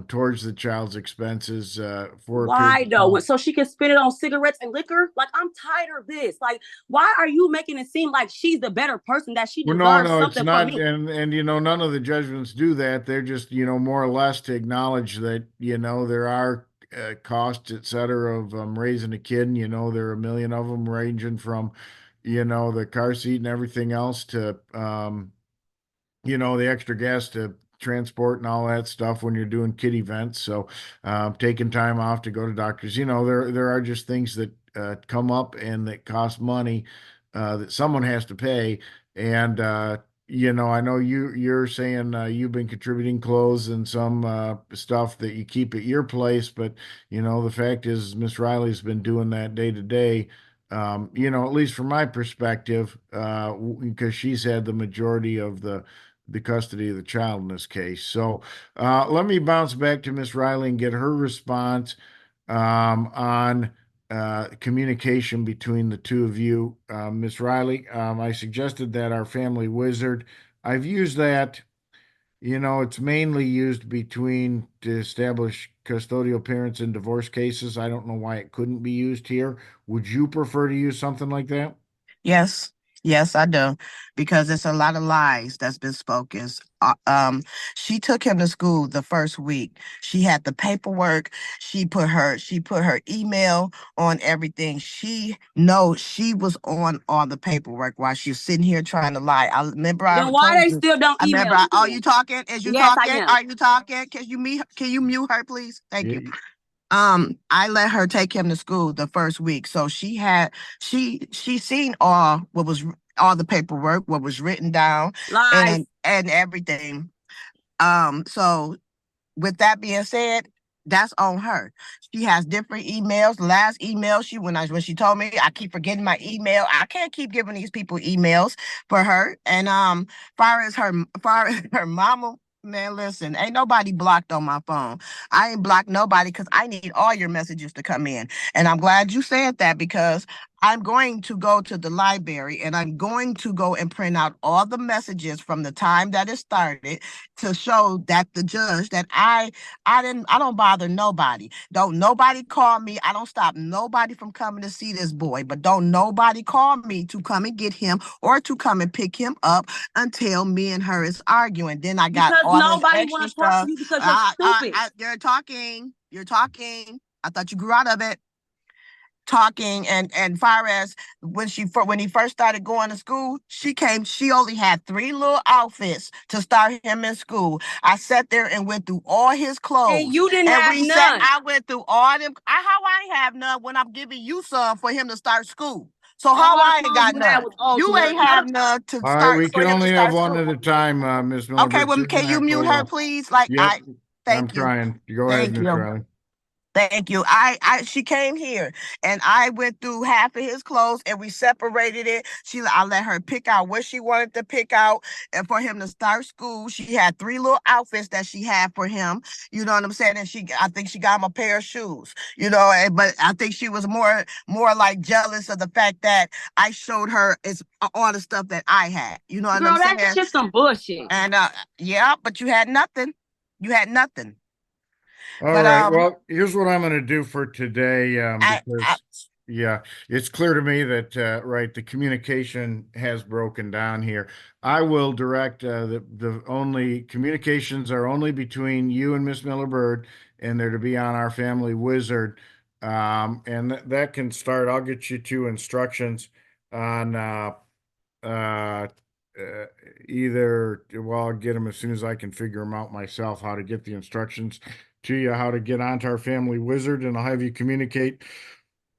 towards the child's expenses for a period Why of though? time. So she can spend it on cigarettes and liquor? Like, I'm tired of this. Like, why are you making it seem like she's the better person, that she Well, no, deserves no, it's something from not, me? and none of the judgments do that. They're just, more or less to acknowledge that, there are costs, et cetera, of raising a kid. And, there are a million of them, ranging from, the car seat and everything else to, the extra gas to transport and all that stuff when you're doing kid events. So, taking time off to go to doctors, there are just things that come up and that cost money that someone has to pay. And I know you're saying you've been contributing clothes and some stuff that you keep at your place, but the fact is Miss Riley's been doing that day to day. At least from my perspective, because she's had the majority of the custody of the child in this case. So let me bounce back to Miss Riley and get her response on communication between the two of you. Miss Riley, I suggested that our family wizard, I've used that. It's mainly used between to establish custodial parents in divorce cases. I don't know why it couldn't be used here. Would you prefer to use something like that? Yes, yes, I do, because it's a lot of lies that's been spoken. She took him to school the first week. She had the paperwork. She put her email on everything. She knows she was on all the paperwork while she was sitting here trying to lie. I remember I Then why told they you. still don't I remember. email you Are you then? talking? Is you Yes, I talking? am. Are you talking? Can you mute her, please? Thank you. Yeah. I let her take him to school the first week. So she seen all the paperwork, what was written down Lies. and everything. So with that being said, that's on her. She has different emails. Last email when she told me, I keep forgetting my email. I can't keep giving these people emails for her. And far as her mama, man, listen, ain't nobody blocked on my phone. I ain't blocked nobody because I need all your messages to come in. And I'm glad you said that, because I'm going to go to the library and I'm going to go and print out all the messages from the time that it started to show that the judge that I don't bother nobody. Don't nobody call me. I don't stop nobody from coming to see this boy, but don't nobody call me to come and get him or to come and pick him up until me and her is arguing. Then I got Because all this nobody extra want to talk to stuff. you because you're stupid. You're talking. You're talking. I thought you grew out of it. Talking and far as when he first started going to school, she only had 3 little outfits to start him in school. I sat there and went through all his And clothes you didn't and have reset. none. I went through all them. How I ain't have none when I'm giving you some for him to start school? So how All the I ain't clothes got you had none? was old to You her. ain't have none to All right, start we for can him to only have start one school. at a time, Miss Okay, Millibert. So well, you're can gonna you have to mute hold her, on. please? Like Yep, I'm thank you. trying. Go ahead, Thank Miss you. Riley. Thank you. She came here and I went through half of his clothes and we separated it. I let her pick out what she wanted to pick out and for him to start school. She had 3 little outfits that she had for him. You know what I'm saying? And I think she got him a pair of shoes, but I think she was more like jealous of the fact that I showed her all the stuff that I had. You know what I'm Girl, that's saying? just some bullshit. And yeah, but you had nothing. You had nothing. All But right. Well, here's what I'm going to do for today, I because yeah, it's clear to me that right, the communication has broken down here. I will direct the only communications are only between you and Miss Miller Bird, and they're to be on our family wizard. And that can start. I'll get you 2 instructions on uh, uh, either, well, I'll get them as soon as I can figure them out myself, how to get the instructions to you, how to get onto our family wizard, and I'll have you communicate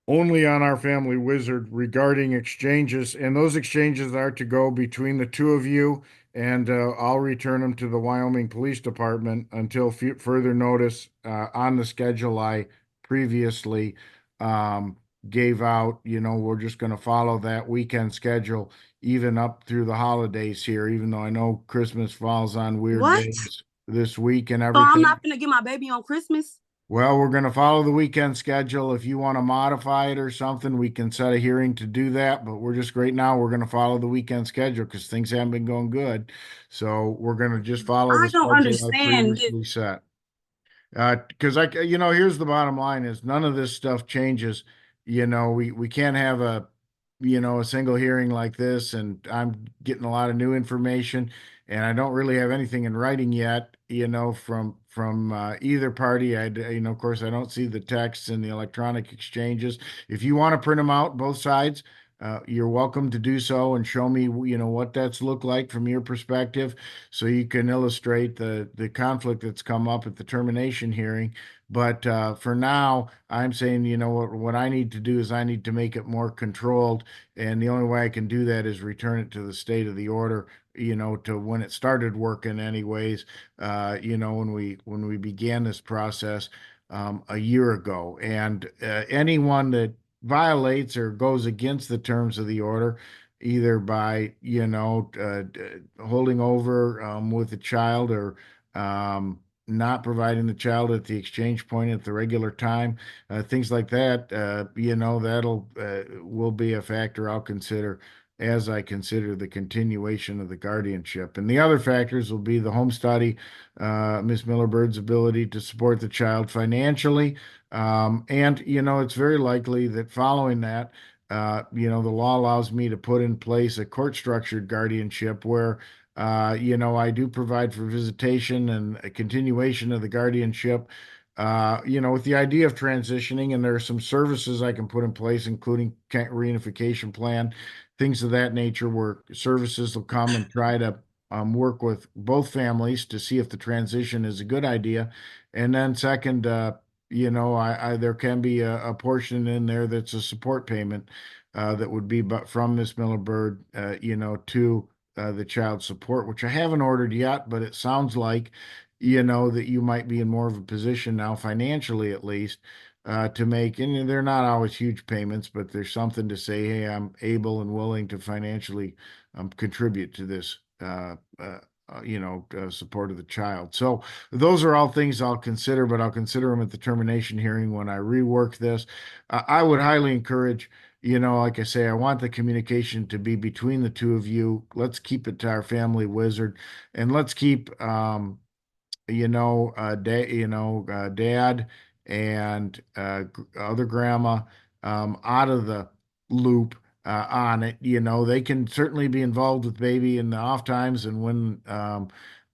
only on our family wizard regarding exchanges. And those exchanges are to go between the two of you, and I'll return them to the Wyoming Police Department until further notice on the schedule I previously um, gave out. We're just going to follow that weekend schedule even up through the holidays here, even though I know Christmas falls on weird What? days this week and So I'm everything. not gonna get my baby on Christmas? Well, we're going to follow the weekend schedule. If you want to modify it or something, we can set a hearing to do that. But we're just right now, we're going to follow the weekend schedule because things haven't been going good. So we're going to just follow the I don't schedule I understand this. previously set. Because here's the bottom line is none of this stuff changes. We can't have a single hearing like this, and I'm getting a lot of new information, and I don't really have anything in writing yet, from either party. Of course, I don't see the texts and the electronic exchanges. If you want to print them out, both sides, you're welcome to do so and show me, what that's looked like from your perspective so you can illustrate the conflict that's come up at the termination hearing. But for now, I'm saying, what I need to do is I need to make it more controlled, and the only way I can do that is return it to the state of the order, to when it started working, anyways. When we began this process a year ago, and anyone that violates or goes against the terms of the order either by holding over with the child or not providing the child at the exchange point at the regular time, things like that, that'll will be a factor I'll consider as I consider the continuation of the guardianship. And the other factors will be the home study, Miss Miller Bird's ability to support the child financially, and it's very likely that following that, the law allows me to put in place a court structured guardianship where, I do provide for visitation and a continuation of the guardianship, with the idea of transitioning. And there are some services I can put in place, including reunification plan, things of that nature, where services will come and try to work with both families to see if the transition is a good idea. And then second, there can be a portion in there that's a support payment that would be but from Miss Miller Bird, to the child support, which I haven't ordered yet, but it sounds like, that you might be in more of a position now, financially at least, to make, and they're not always huge payments, but there's something to say, hey, I'm able and willing to financially contribute to this, support of the child. So those are all things I'll consider, but I'll consider them at the termination hearing when I rework this. I would highly encourage, like I say, I want the communication to be between the two of you. Let's keep it to our family wizard, and let's keep, dad and other grandma out of the loop on it. They can certainly be involved with baby in the off times and when,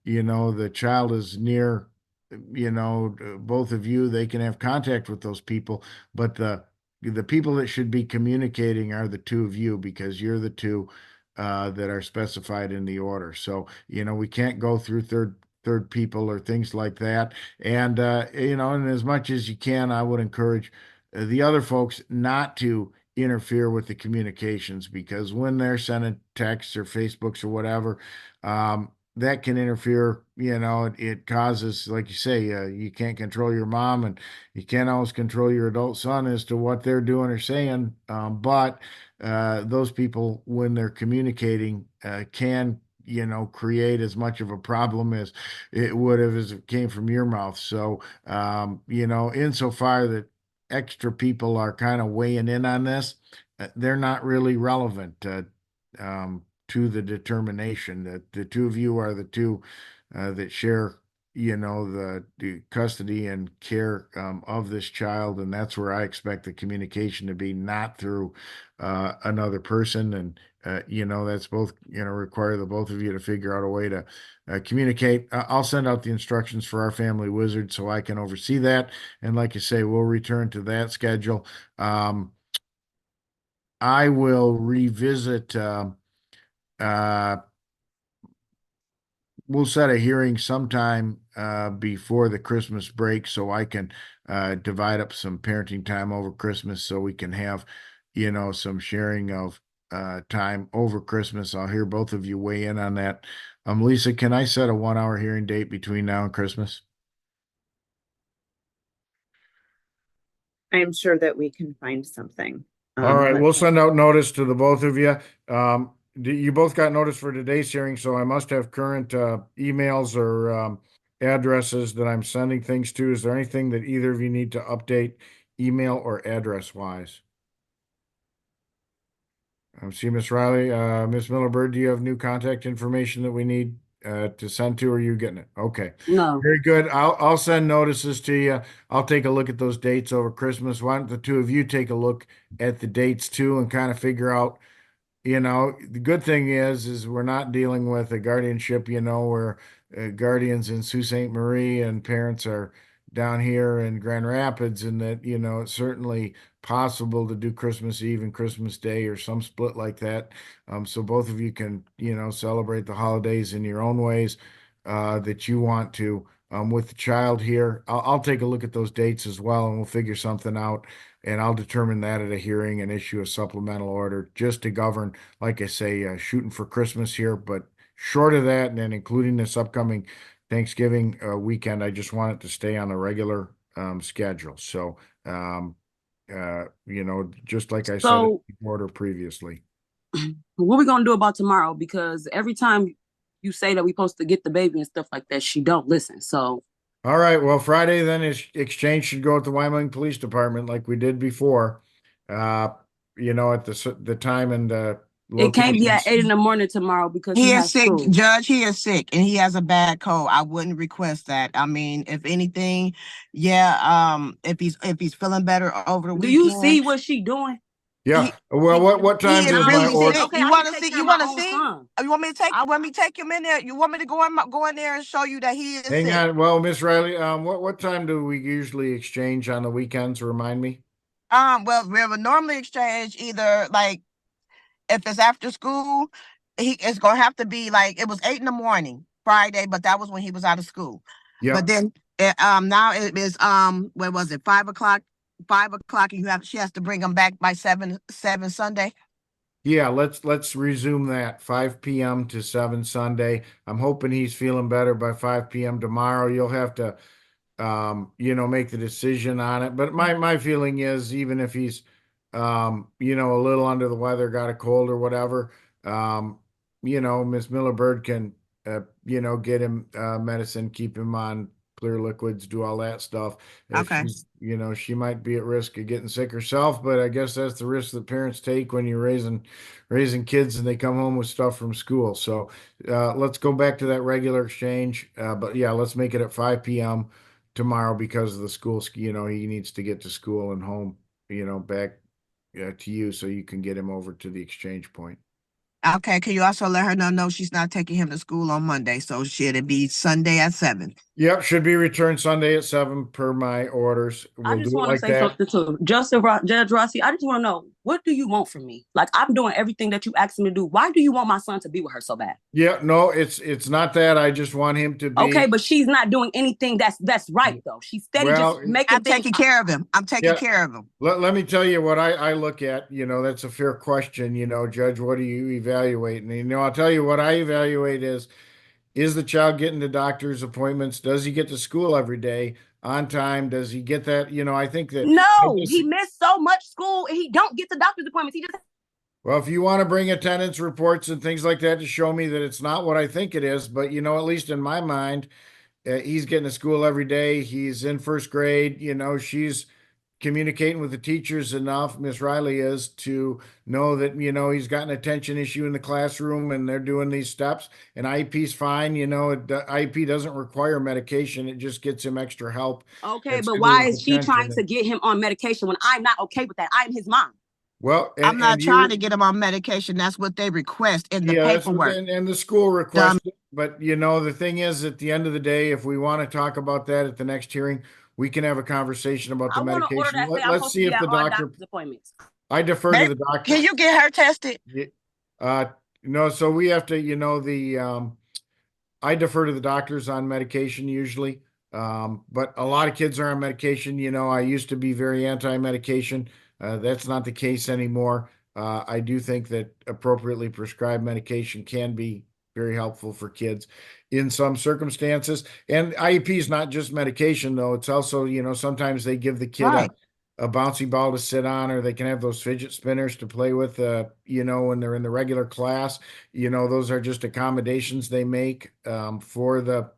the child is near, both of you, they can have contact with those people. But the people that should be communicating are the two of you because you're the two that are specified in the order. So, we can't go through third people or things like that. And and as much as you can, I would encourage the other folks not to interfere with the communications, because when they're sending texts or Facebooks or whatever, that can interfere. It causes, like you say, you can't control your mom, and you can't always control your adult son as to what they're doing or saying. But those people, when they're communicating, can create as much of a problem as it would have as it came from your mouth. So, insofar that extra people are kind of weighing in on this, they're not really relevant to the determination. That the two of you are the two that share, the custody and care of this child, and that's where I expect the communication to be, not through another person. And that's both require the both of you to figure out a way to communicate. I'll send out the instructions for our family wizard so I can oversee that. And like you say, we'll return to that schedule. I will revisit. Uh, we'll set a hearing sometime before the Christmas break so I can divide up some parenting time over Christmas so we can have, some sharing of time over Christmas. I'll hear both of you weigh in on that. Lisa, can I set a 1 hour hearing date between now and Christmas? I'm sure that we can find something. All right, we'll send out notice to the both of you. You both got notice for today's hearing, so I must have current emails or addresses that I'm sending things to. Is there anything that either of you need to update email or address wise? See Miss Riley, Miss Miller Bird, do you have new contact information that we need to send to, or are you getting it? Okay. No. Very good. I'll send notices to you. I'll take a look at those dates over Christmas. Why don't the two of you take a look at the dates too and kind of figure out, the good thing is we're not dealing with a guardianship, where guardians in Sault Ste. Marie and parents are down here in Grand Rapids, and that, it's certainly possible to do Christmas Eve and Christmas Day or some split like that. So both of you can, celebrate the holidays in your own ways that you want to. With the child here, I'll take a look at those dates as well, and we'll figure something out. And I'll determine that at a hearing and issue a supplemental order just to govern, like I say, shooting for Christmas here. But short of that, and then including this upcoming Thanksgiving weekend, I just want it to stay on a regular schedule. So, just like I said in So the order previously. what we gonna do about tomorrow? Because every time you say that we supposed to get the baby and stuff like that, she don't listen. So All right. Well, Friday then is exchange should go at the Wyoming Police Department like we did before. At the time and it can't be at locations. 8 in the morning tomorrow because He he is has sick, school. Judge. He is sick and he has a bad cold. I wouldn't request that. I mean, if anything, yeah, if he's feeling better over the Do you weekend. see what she doing? Yeah. Well, what time He is does my really order? sick. Okay, You I want can to take see? care You of my want to own see? son. You want me to take? Want me to take him in there? You want me to go in there and show you that he is Hang sick? on. Well, Miss Riley, what time do we usually exchange on the weekends? Remind me. Well, we would normally exchange either like if it's after school, it's gonna have to be like it was 8 in the morning Friday, but that was when he was out of school. Yeah. But then now it is what was it, 5 o'clock? 5 o'clock, and she has to bring him back by 7 Sunday. Yeah, let's resume that 5 p.m. to 7 Sunday. I'm hoping he's feeling better by 5 p.m. tomorrow. You'll have to make the decision on it. But my feeling is even if he's a little under the weather, got a cold or whatever, Miss Miller Bird can get him medicine, keep him on clear liquids, do all that stuff. If Okay. she's, she might be at risk of getting sick herself, but I guess that's the risk that parents take when you're raising kids and they come home with stuff from school. So let's go back to that regular exchange. But yeah, let's make it at 5 p.m. tomorrow because of the school, he needs to get to school and home, back to you so you can get him over to the exchange point. Okay. Can you also let her know she's not taking him to school on Monday, so should be Sunday at 7? Yep, should be returned Sunday at 7 per my orders. I We'll just do it want to like say that. something too. Judge Rossi, I just want to know, what do you want from me? Like, I'm doing everything that you asked me to do. Why do you want my son to be with her so bad? Yeah, no, it's not that. I just want him to be okay, but she's not doing anything that's right though. She's steady just making I'm taking care of him. I'm taking care of him. Let me tell you what I look at. That's a fair question. Judge, what do you evaluate? And I'll tell you what I evaluate is the child getting to doctor's appointments? Does he get to school every day on time? Does he get that? I think that he missed so much school and he don't get to doctor's appointments. He just Well, if you want to bring attendance reports and things like that to show me that it's not what I think it is, but at least in my mind, he's getting to school every day. He's in first grade. She's communicating with the teachers enough, Miss Riley is, to know that, he's got an attention issue in the classroom and they're doing these steps. And IEP's fine. IEP doesn't require medication. It just gets him extra help. Okay, but why is she trying to get him on medication when I'm not okay with that? I'm his mom. Well, I'm not trying to get him on medication. That's what they request in the paperwork. And the school request. But the thing is, at the end of the day, if we want to talk about that at the next hearing, we can have a conversation about the medication. Let's see if the doctor. I defer to the doctor. Can you get her tested? No, so we have to, I defer to the doctors on medication usually. But a lot of kids are on medication. I used to be very anti-medication. That's not the case anymore. I do think that appropriately prescribed medication can be very helpful for kids in some circumstances. And IEP is not just medication, though. It's also, sometimes they give the kid a bouncy ball to sit on, or they can have those fidget spinners to play with, when they're in the regular class. Those are just accommodations they make for the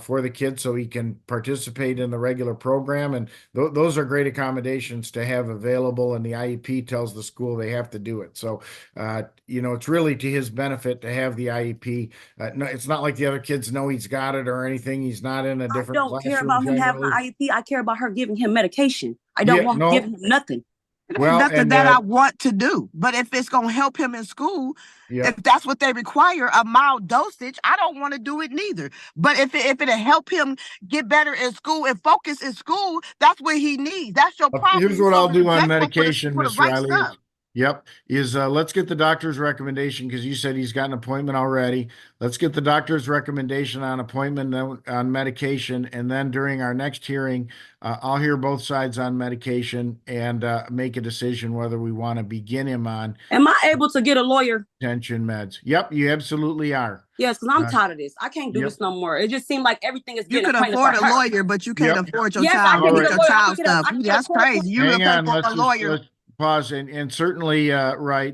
for the kid so he can participate in the regular program. And those are great accommodations to have available. And the IEP tells the school they have to do it. So, it's really to his benefit to have the IEP. No, it's not like the other kids know he's got it or anything. He's not in a I different don't care classroom about him having an generally. IEP. I care about her giving him medication. I don't Yeah, want her no. giving him nothing. It ain't Well, nothing and that I want to do. But if it's gonna help him in school, yeah, if that's what they require, a mild dosage, I don't want to do it neither. But if it'll help him get better in school and focus in school, that's what he needs. That's your problem. here's You what I'll supposed to do on reject him medication, for the Miss right Riley. stuff. Yep. Let's get the doctor's recommendation because you said he's got an appointment already. Let's get the doctor's recommendation on appointment on medication. And then during our next hearing, I'll hear both sides on medication and make a decision whether we want to begin him on Am I able to get a lawyer? tension meds. Yep, you absolutely are. Yes, because I'm tired of this. I can't do Yep. this no more. It just seems like everything is You getting can pointed afford for a her. lawyer, but you can't Yep. afford your Yes, I child can All get right. a your lawyer. child stuff. I can get a That's court crazy. You Hang gonna pay on, for a lawyer. let's pause and certainly right,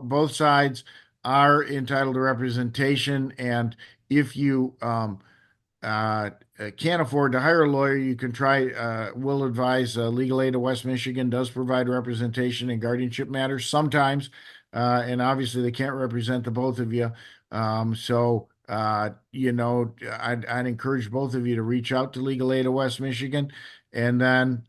both sides are entitled to representation, and if you uh, can't afford to hire a lawyer, you can try. Will advise Legal Aid of West Michigan does provide representation in guardianship matters sometimes, and obviously they can't represent the both of you. So I'd encourage both of you to reach out to Legal Aid of West Michigan, and then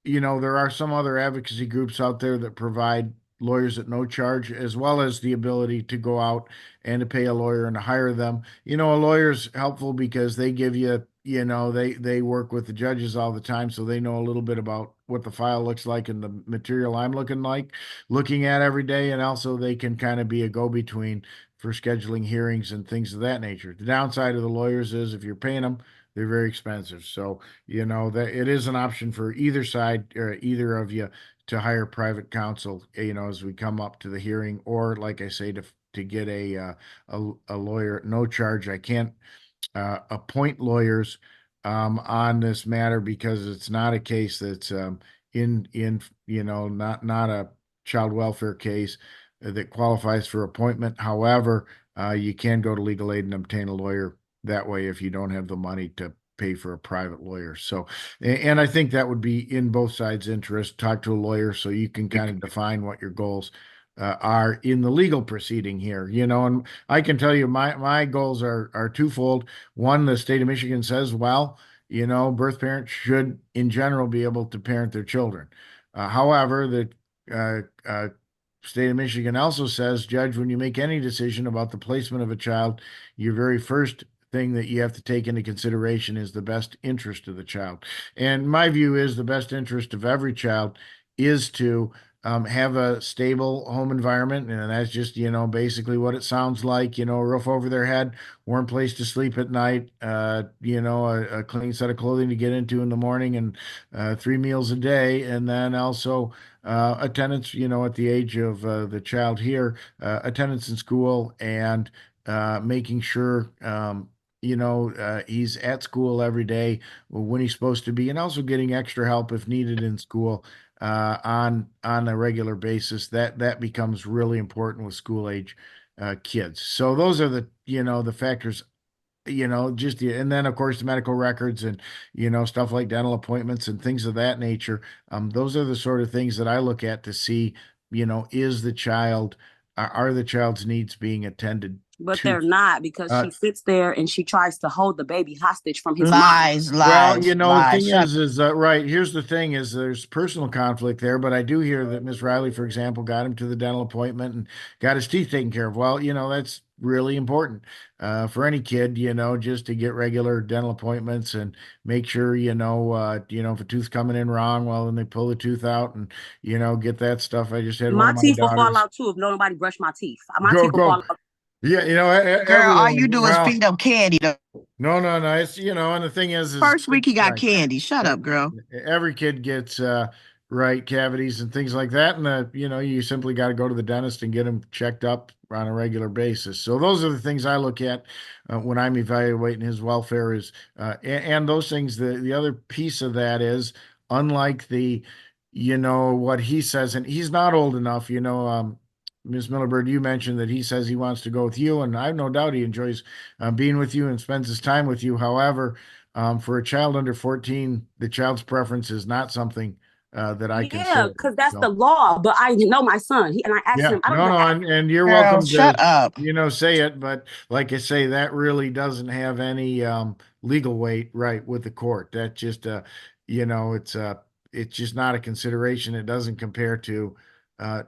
there are some other advocacy groups out there that provide lawyers at no charge, as well as the ability to go out and to pay a lawyer and to hire them. A lawyer's helpful because they give you, they work with the judges all the time, so they know a little bit about what the file looks like and the material I'm looking at every day, and also they can kind of be a go-between for scheduling hearings and things of that nature. The downside of the lawyers is if you're paying them, they're very expensive. So that it is an option for either side or either of you to hire private counsel, as we come up to the hearing, or like I say, to get a lawyer at no charge. I can't appoint lawyers on this matter because it's not a case that's not a child welfare case that qualifies for appointment. However, you can go to legal aid and obtain a lawyer that way if you don't have the money to pay for a private lawyer. So, and I think that would be in both sides' interest. Talk to a lawyer so you can kind of define what your goals are in the legal proceeding here. And I can tell you my goals are twofold. One, the state of Michigan says, well, birth parents should in general be able to parent their children. However, the state of Michigan also says, Judge, when you make any decision about the placement of a child, your very first thing that you have to take into consideration is the best interest of the child. And my view is the best interest of every child is to have a stable home environment. And that's just, basically what it sounds like, a roof over their head, warm place to sleep at night, a clean set of clothing to get into in the morning, and 3 meals a day. And then also attendance, at the age of the child here, attendance in school, and making sure he's at school every day when he's supposed to be, and also getting extra help if needed in school on a regular basis. That becomes really important with school age kids. So those are the factors. And then of course the medical records and stuff like dental appointments and things of that nature. Those are the sort of things that I look at to see, is the child are the child's needs being attended But to. they're not, because she sits there and she tries to hold the baby hostage from his mom. Lies. Well, the lies. thing is right. Here's the thing: is there's personal conflict there, but I do hear that Miss Riley, for example, got him to the dental appointment and got his teeth taken care of. Well, that's really important for any kid, just to get regular dental appointments and make sure, if a tooth's coming in wrong, well, then they pull the tooth out and get that stuff. I just had one My of my teeth will fall daughters. out too if nobody brush my teeth. My Go teeth will fall go. out. Yeah, Girl, all everyone. you do is Well, feed them candy. no. It's, and the thing is First week he got right. candy. Shut up, girl. Every kid gets right cavities and things like that, and you simply got to go to the dentist and get them checked up on a regular basis. So those are the things I look at when I'm evaluating his welfare. Is and those things. The other piece of that is, unlike what he says, and he's not old enough. Ms. Millibird, you mentioned that he says he wants to go with you, and I have no doubt he enjoys being with you and spends his time with you. However, for a child under 14, the child's preference is not something that I Yeah, consider. because that's the So, law. But I know my son. And I asked yeah, him, I don't no, even no, ask. and you're Girl, welcome shut to, up. say it, but like I say, that really doesn't have any legal weight, right, with the court. That just it's just not a consideration. It doesn't compare to a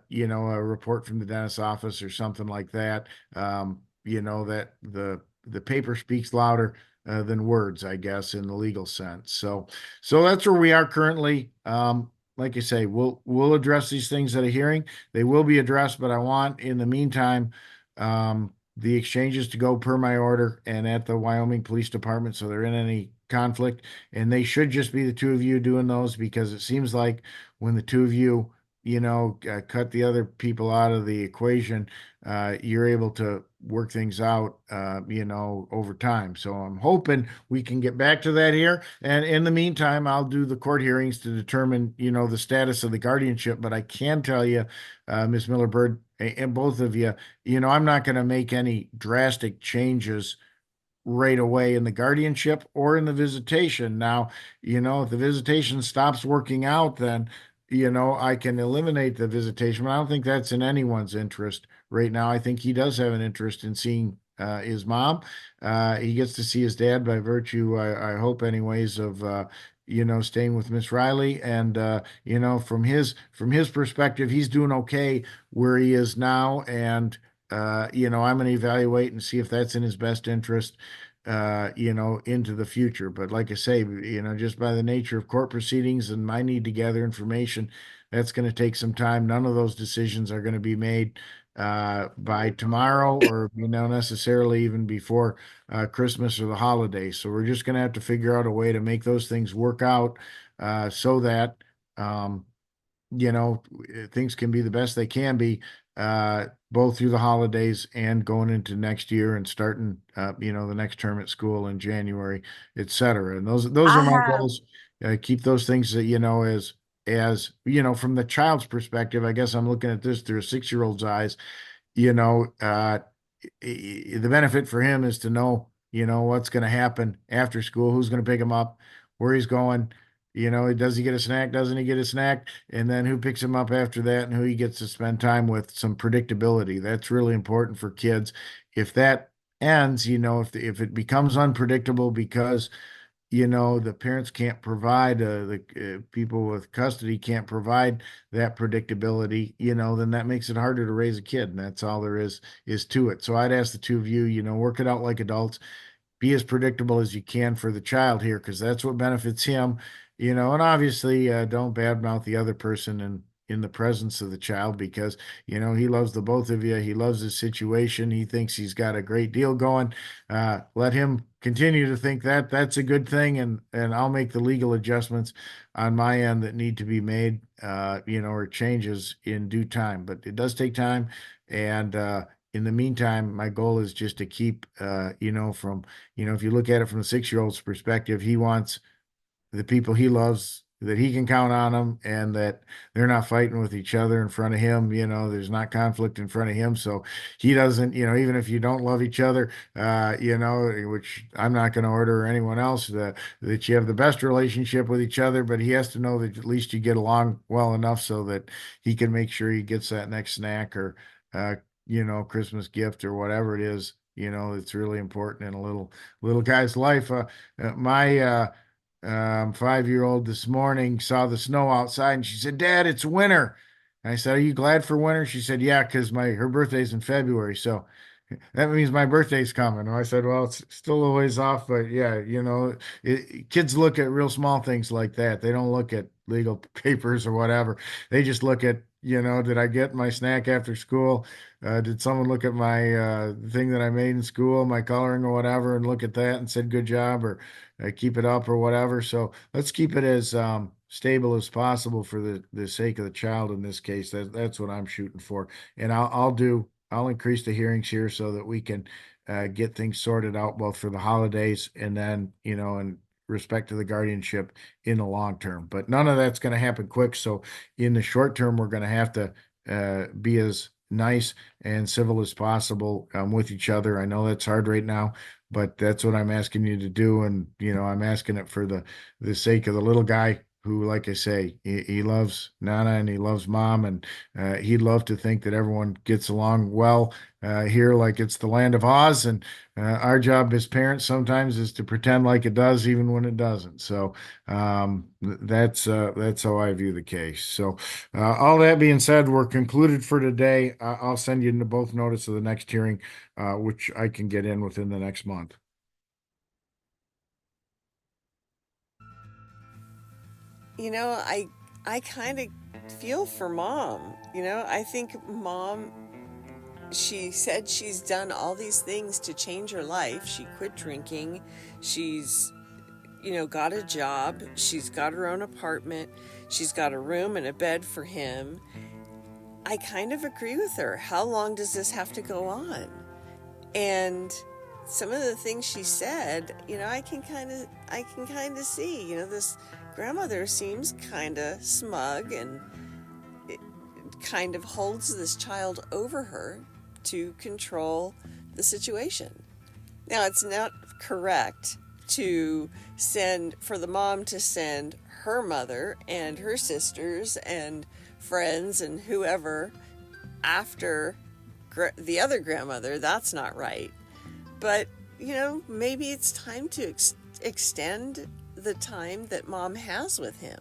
report from the dentist's office or something like that. That the paper speaks louder than words, I guess, in the legal sense. So that's where we are currently. Like I say, we'll address these things at a hearing. They will be addressed, but I want in the meantime the exchanges to go per my order and at the Wyoming Police Department, so they're in any conflict. And they should just be the two of you doing those, because it seems like when the two of you, cut the other people out of the equation, you're able to work things out, over time. So I'm hoping we can get back to that here. And in the meantime, I'll do the court hearings to determine, the status of the guardianship. But I can tell you, Ms. Miller Bird, and both of you, I'm not going to make any drastic changes right away in the guardianship or in the visitation. Now, if the visitation stops working out, then, I can eliminate the visitation, but I don't think that's in anyone's interest right now. I think he does have an interest in seeing his mom. He gets to see his dad by virtue, I hope anyways, of staying with Miss Riley. And from his perspective, he's doing okay where he is now. And I'm going to evaluate and see if that's in his best interest, into the future. But like I say, just by the nature of court proceedings and my need to gather information, that's going to take some time. None of those decisions are going to be made by tomorrow, or, necessarily even before Christmas or the holidays. So we're just going to have to figure out a way to make those things work out so that, um, things can be the best they can be, both through the holidays and going into next year and starting, the next term at school in January, et cetera. And those I are my have goals. Keep those things that, as from the child's perspective. I guess I'm looking at this through a 6-year-old's eyes. you know, uh, the benefit for him is to know, what's going to happen after school, who's going to pick him up, where he's going. Does he get a snack? Doesn't he get a snack? And then who picks him up after that, and who he gets to spend time with. Some predictability. That's really important for kids. If that ends, if it becomes unpredictable because the parents can't provide, the people with custody can't provide that predictability, then that makes it harder to raise a kid. And that's all there is to it. So I'd ask the two of you, work it out like adults, be as predictable as you can for the child here, because that's what benefits him, and obviously don't badmouth the other person in the presence of the child, because he loves the both of you. He loves his situation. He thinks he's got a great deal going. Let him continue to think that that's a good thing, and I'll make the legal adjustments on my end that need to be made, or changes in due time. But it does take time. And in the meantime, my goal is just to keep, if you look at it from a 6-year-old's perspective, he wants the people he loves, that he can count on them, and that they're not fighting with each other in front of him. There's not conflict in front of him. So he doesn't, even if you don't love each other, which I'm not going to order, or anyone else, that you have the best relationship with each other, but he has to know that at least you get along well enough so that he can make sure he gets that next snack, or, Christmas gift, or whatever it is, it's really important in a little guy's life. My 5-year-old this morning saw the snow outside, and she said, "Dad, it's winter." And I said, "Are you glad for winter?" She said, "Yeah, because her birthday's in February, so that means my birthday's coming." And I said, "Well, it's still a ways off, but yeah, kids look at real small things like that. They don't look at legal papers or whatever. They just look at, did I get my snack after school? Did someone look at my thing that I made in school, my coloring or whatever, and look at that and said good job, or keep it up or whatever." So let's keep it as stable as possible for the sake of the child in this case. That's what I'm shooting for. And I'll increase the hearings here so that we can get things sorted out, both for the holidays and then, in respect to the guardianship in the long term. But none of that's going to happen quick. So in the short term, we're going to have to be as nice and civil as possible with each other. I know that's hard right now, but that's what I'm asking you to do. And, I'm asking it for the sake of the little guy who, like I say, he loves Nana and he loves Mom, and he'd love to think that everyone gets along well here, like it's the land of Oz. And our job as parents sometimes is to pretend like it does, even when it doesn't. So that's how I view the case. So all that being said, we're concluded for today. I'll send you both notice of the next hearing, which I can get in within the next month. I kind of feel for Mom. I think Mom, she said she's done all these things to change her life. She quit drinking. She's, got a job. She's got her own apartment. She's got a room and a bed for him. I kind of agree with her. How long does this have to go on? And some of the things she said, I can kind of see, this grandmother seems kind of smug, and it kind of holds this child over her to control the situation. Now, it's not correct for the mom to send her mother and her sisters and friends and whoever after the other grandmother. That's not right. But, maybe it's time to extend the time that Mom has with him.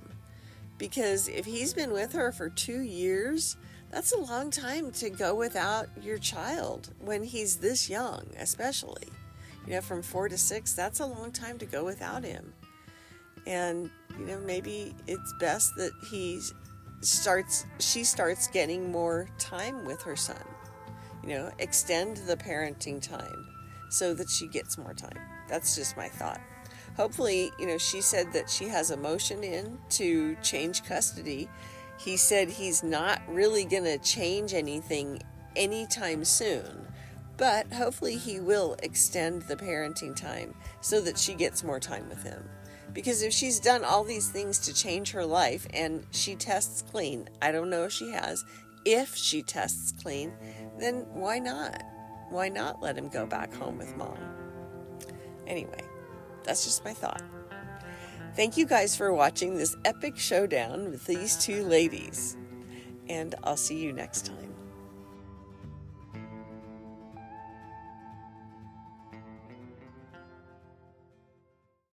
Because if he's been with her for 2 years, that's a long time to go without your child when he's this young, especially. From 4 to 6, that's a long time to go without him. And, maybe it's best that she starts getting more time with her son. Extend the parenting time so that she gets more time. That's just my thought. Hopefully, she said that she has a motion in to change custody. He said he's not really going to change anything anytime soon, but hopefully he will extend the parenting time so that she gets more time with him. Because if she's done all these things to change her life and she tests clean, I don't know if she has, if she tests clean, then why not? Why not let him go back home with Mom? Anyway, that's just my thought. Thank you guys for watching this epic showdown with these two ladies. And I'll see you next time.